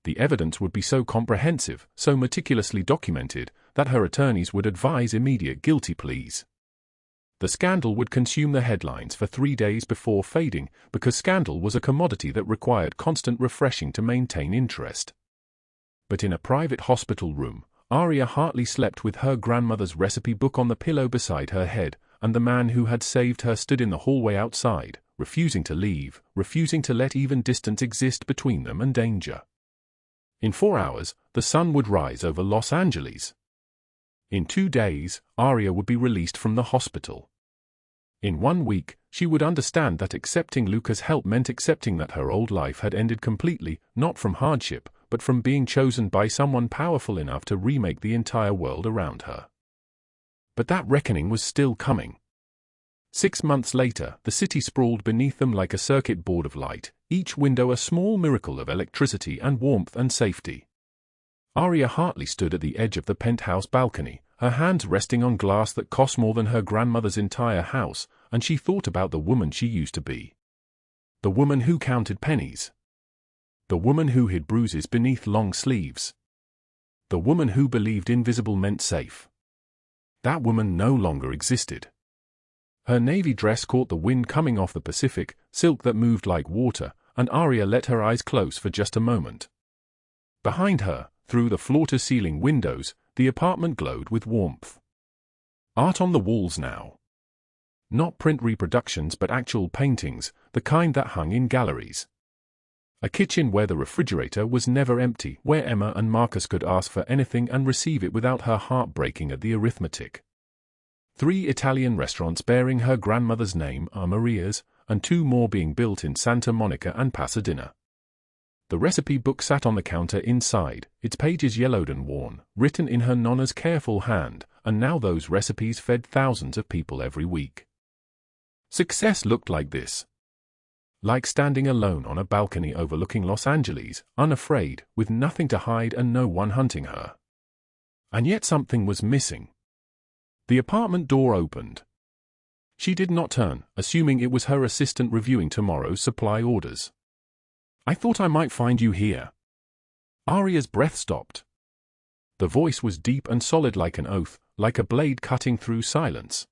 The evidence would be so comprehensive, so meticulously documented, that her attorneys would advise immediate guilty pleas. The scandal would consume the headlines for 3 days before fading, because scandal was a commodity that required constant refreshing to maintain interest. But in a private hospital room, Aria Hartley slept with her grandmother's recipe book on the pillow beside her head, and the man who had saved her stood in the hallway outside, refusing to leave, refusing to let even distance exist between them and danger. In 4 hours, the sun would rise over Los Angeles. In 2 days, Aria would be released from the hospital. In 1 week, she would understand that accepting Luca's help meant accepting that her old life had ended completely, not from hardship, but from being chosen by someone powerful enough to remake the entire world around her. But that reckoning was still coming. 6 months later, the city sprawled beneath them like a circuit board of light, each window a small miracle of electricity and warmth and safety. Aria Hartley stood at the edge of the penthouse balcony, her hands resting on glass that cost more than her grandmother's entire house, and she thought about the woman she used to be. The woman who counted pennies. The woman who hid bruises beneath long sleeves. The woman who believed invisible meant safe. That woman no longer existed. Her navy dress caught the wind coming off the Pacific, silk that moved like water, and Aria let her eyes close for just a moment. Behind her, through the floor-to-ceiling windows, the apartment glowed with warmth. Art on the walls now. Not print reproductions but actual paintings, the kind that hung in galleries. A kitchen where the refrigerator was never empty, where Emma and Marcus could ask for anything and receive it without her heart breaking at the arithmetic. 3 Italian restaurants bearing her grandmother's name are Maria's, and 2 more being built in Santa Monica and Pasadena. The recipe book sat on the counter inside, its pages yellowed and worn, written in her nonna's careful hand, and now those recipes fed thousands of people every week. Success looked like this. Like standing alone on a balcony overlooking Los Angeles, unafraid, with nothing to hide and no one hunting her. And yet something was missing. The apartment door opened. She did not turn, assuming it was her assistant reviewing tomorrow's supply orders. "I thought I might find you here." Aria's breath stopped. The voice was deep and solid like an oath, like a blade cutting through silence.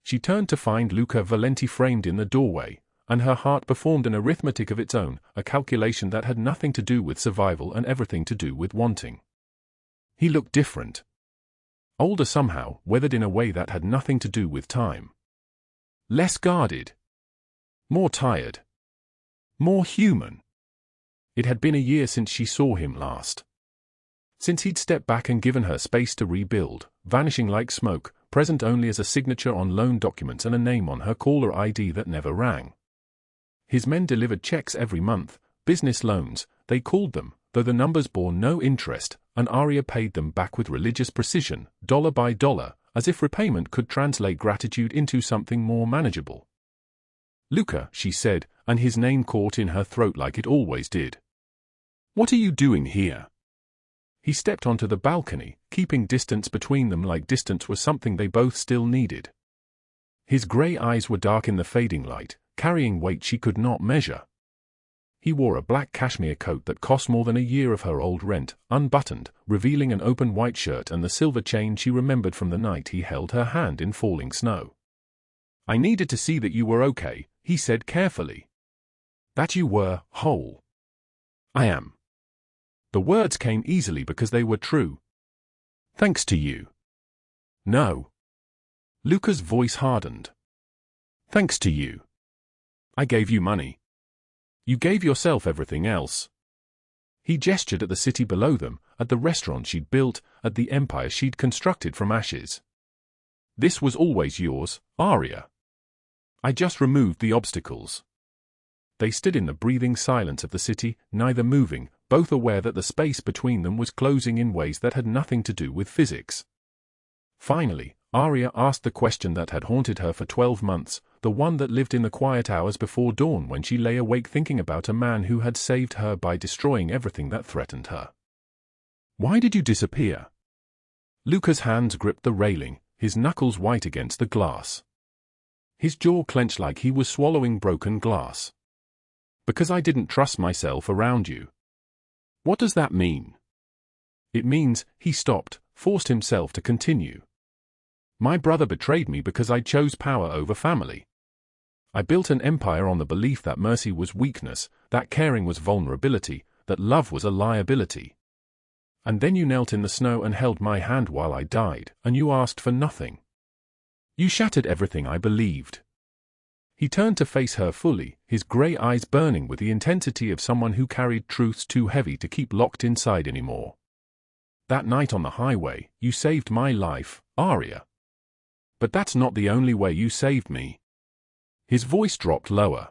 She turned to find Luca Valenti framed in the doorway, and her heart performed an arithmetic of its own, a calculation that had nothing to do with survival and everything to do with wanting. He looked different. Older somehow, weathered in a way that had nothing to do with time. Less guarded. More tired. More human. It had been a year since she saw him last. Since he'd stepped back and given her space to rebuild, vanishing like smoke, present only as a signature on loan documents and a name on her caller ID that never rang. His men delivered checks every month, business loans, they called them, though the numbers bore no interest, and Aria paid them back with religious precision, dollar by dollar, as if repayment could translate gratitude into something more manageable. "Luca," she said, and his name caught in her throat like it always did. "What are you doing here?" He stepped onto the balcony, keeping distance between them like distance was something they both still needed. His grey eyes were dark in the fading light, carrying weight she could not measure. He wore a black cashmere coat that cost more than a year of her old rent, unbuttoned, revealing an open white shirt and the silver chain she remembered from the night he held her hand in falling snow. "I needed to see that you were okay," he said carefully. "That you were whole." "I am." The words came easily because they were true. "Thanks to you." "No." Luca's voice hardened. "Thanks to you. I gave you money. You gave yourself everything else." He gestured at the city below them, at the restaurant she'd built, at the empire she'd constructed from ashes. "This was always yours, Aria. I just removed the obstacles." They stood in the breathing silence of the city, neither moving, both aware that the space between them was closing in ways that had nothing to do with physics. Finally, Aria asked the question that had haunted her for 12 months, the one that lived in the quiet hours before dawn when she lay awake thinking about a man who had saved her by destroying everything that threatened her. "Why did you disappear?" Luca's hands gripped the railing, his knuckles white against the glass. His jaw clenched like he was swallowing broken glass. "Because I didn't trust myself around you." "What does that mean?" "It means," he stopped, forced himself to continue. My brother betrayed me because I chose power over family. I built an empire on the belief that mercy was weakness, that caring was vulnerability, that love was a liability. And then you knelt in the snow and held my hand while I died, and you asked for nothing. You shattered everything I believed. He turned to face her fully, his grey eyes burning with the intensity of someone who carried truths too heavy to keep locked inside anymore. That night on the highway, you saved my life, Aria. But that's not the only way you saved me. His voice dropped lower.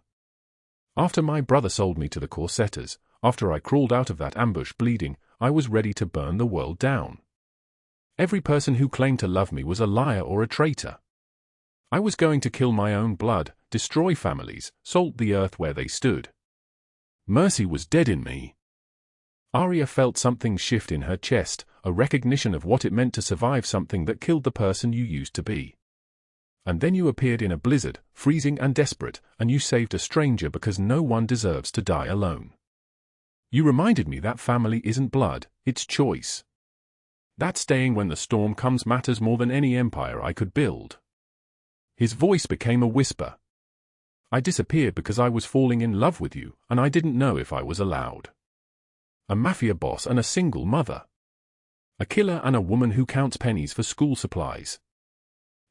After my brother sold me to the corsetters, after I crawled out of that ambush bleeding, I was ready to burn the world down. Every person who claimed to love me was a liar or a traitor. I was going to kill my own blood, destroy families, salt the earth where they stood. Mercy was dead in me. Aria felt something shift in her chest, a recognition of what it meant to survive something that killed the person you used to be. And then you appeared in a blizzard, freezing and desperate, and you saved a stranger because no one deserves to die alone. You reminded me that family isn't blood, it's choice. That staying when the storm comes matters more than any empire I could build. His voice became a whisper. I disappeared because I was falling in love with you, and I didn't know if I was allowed. A mafia boss and a single mother. A killer and a woman who counts pennies for school supplies.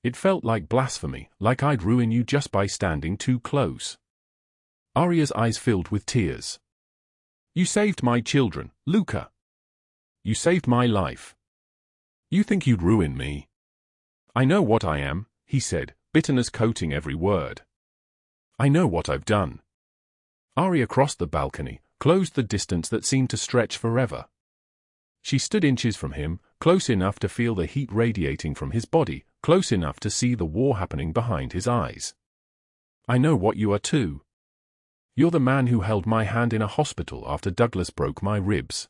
It felt like blasphemy, like I'd ruin you just by standing too close. Aria's eyes filled with tears. You saved my children, Luca. You saved my life. You think you'd ruin me? I know what I am, he said, bitterness coating every word. I know what I've done. Aria crossed the balcony, closed the distance that seemed to stretch forever. She stood inches from him, close enough to feel the heat radiating from his body, close enough to see the war happening behind his eyes. I know what you are too. You're the man who held my hand in a hospital after Douglas broke my ribs.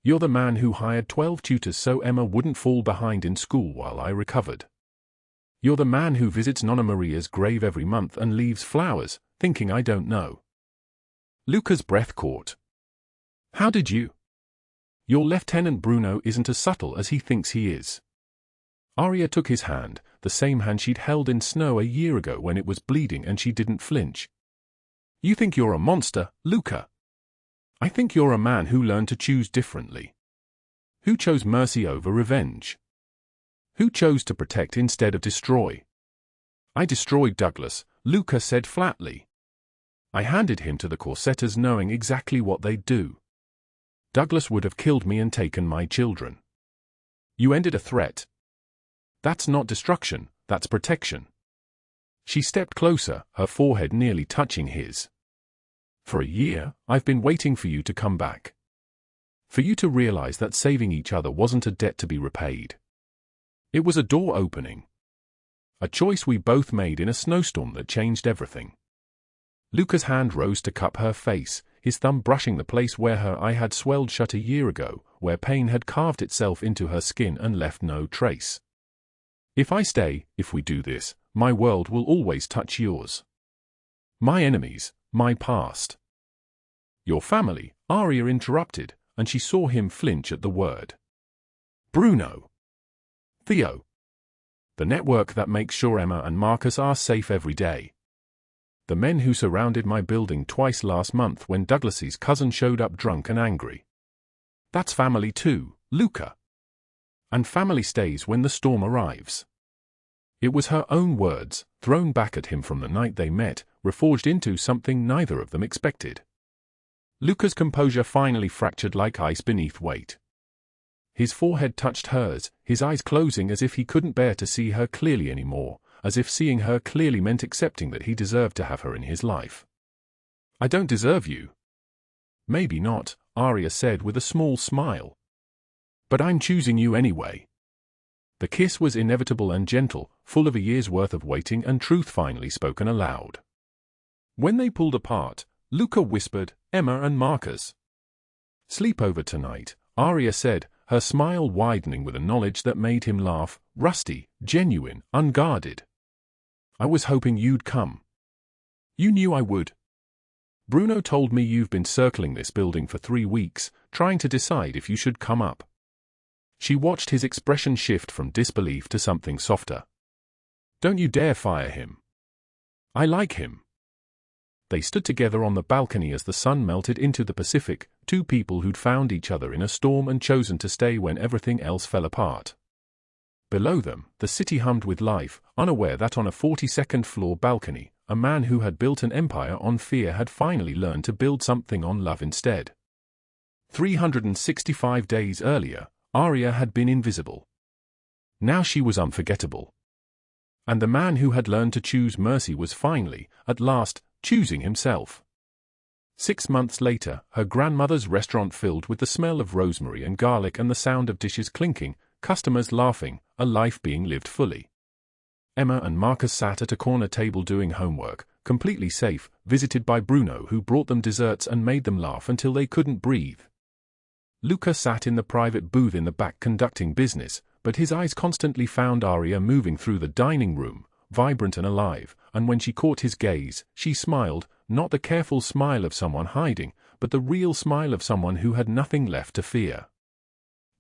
You're the man who hired 12 tutors so Emma wouldn't fall behind in school while I recovered. You're the man who visits Nonna Maria's grave every month and leaves flowers, thinking I don't know. Luca's breath caught. How did you? Your Lieutenant Bruno isn't as subtle as he thinks he is. Aria took his hand, the same hand she'd held in snow a year ago when it was bleeding and she didn't flinch. You think you're a monster, Luca. I think you're a man who learned to choose differently. Who chose mercy over revenge. Who chose to protect instead of destroy. I destroyed Douglas, Luca said flatly. I handed him to the corsetters knowing exactly what they'd do. Douglas would have killed me and taken my children. You ended a threat. That's not destruction, that's protection. She stepped closer, her forehead nearly touching his. For a year, I've been waiting for you to come back. For you to realize that saving each other wasn't a debt to be repaid. It was a door opening. A choice we both made in a snowstorm that changed everything. Luca's hand rose to cup her face, his thumb brushing the place where her eye had swelled shut a year ago, where pain had carved itself into her skin and left no trace. If I stay, if we do this, my world will always touch yours. My enemies, my past. Your family, Aria interrupted, and she saw him flinch at the word. Bruno. Theo. The network that makes sure Emma and Marcus are safe every day. The men who surrounded my building twice last month when Douglas's cousin showed up drunk and angry. That's family too, Luca. And family stays when the storm arrives. It was her own words, thrown back at him from the night they met, reforged into something neither of them expected. Luca's composure finally fractured like ice beneath weight. His forehead touched hers, his eyes closing as if he couldn't bear to see her clearly anymore, as if seeing her clearly meant accepting that he deserved to have her in his life. I don't deserve you. Maybe not, Aria said with a small smile. But I'm choosing you anyway. The kiss was inevitable and gentle, full of a year's worth of waiting and truth finally spoken aloud. When they pulled apart, Luca whispered, Emma and Marcus. Sleep over tonight, Aria said, her smile widening with a knowledge that made him laugh, rusty, genuine, unguarded. I was hoping you'd come. You knew I would. Bruno told me you've been circling this building for 3 weeks, trying to decide if you should come up. She watched his expression shift from disbelief to something softer. "Don't you dare fire him. I like him." They stood together on the balcony as the sun melted into the Pacific, two people who'd found each other in a storm and chosen to stay when everything else fell apart. Below them, the city hummed with life, unaware that on a 42nd floor balcony, a man who had built an empire on fear had finally learned to build something on love instead. 365 days earlier, Aria had been invisible. Now she was unforgettable. And the man who had learned to choose mercy was finally, at last, choosing himself. 6 months later, her grandmother's restaurant filled with the smell of rosemary and garlic and the sound of dishes clinking, customers laughing, a life being lived fully. Emma and Marcus sat at a corner table doing homework, completely safe, visited by Bruno who brought them desserts and made them laugh until they couldn't breathe. Luca sat in the private booth in the back conducting business, but his eyes constantly found Aria moving through the dining room, vibrant and alive, and when she caught his gaze, she smiled, not the careful smile of someone hiding, but the real smile of someone who had nothing left to fear.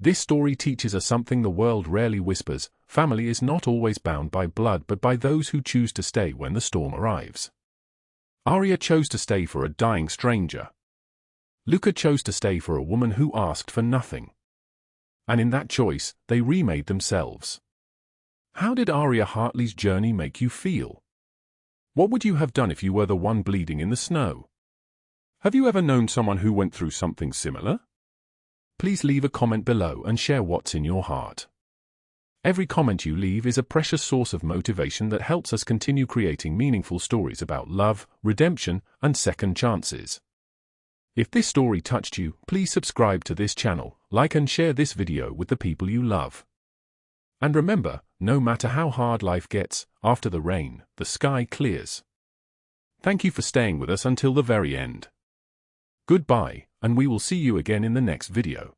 This story teaches us something the world rarely whispers: family is not always bound by blood but by those who choose to stay when the storm arrives. Aria chose to stay for a dying stranger. Luca chose to stay for a woman who asked for nothing. And in that choice, they remade themselves. How did Aria Hartley's journey make you feel? What would you have done if you were the one bleeding in the snow? Have you ever known someone who went through something similar? Please leave a comment below and share what's in your heart. Every comment you leave is a precious source of motivation that helps us continue creating meaningful stories about love, redemption, and second chances. If this story touched you, please subscribe to this channel, like and share this video with the people you love. And remember, no matter how hard life gets, after the rain, the sky clears. Thank you for staying with us until the very end. Goodbye, and we will see you again in the next video.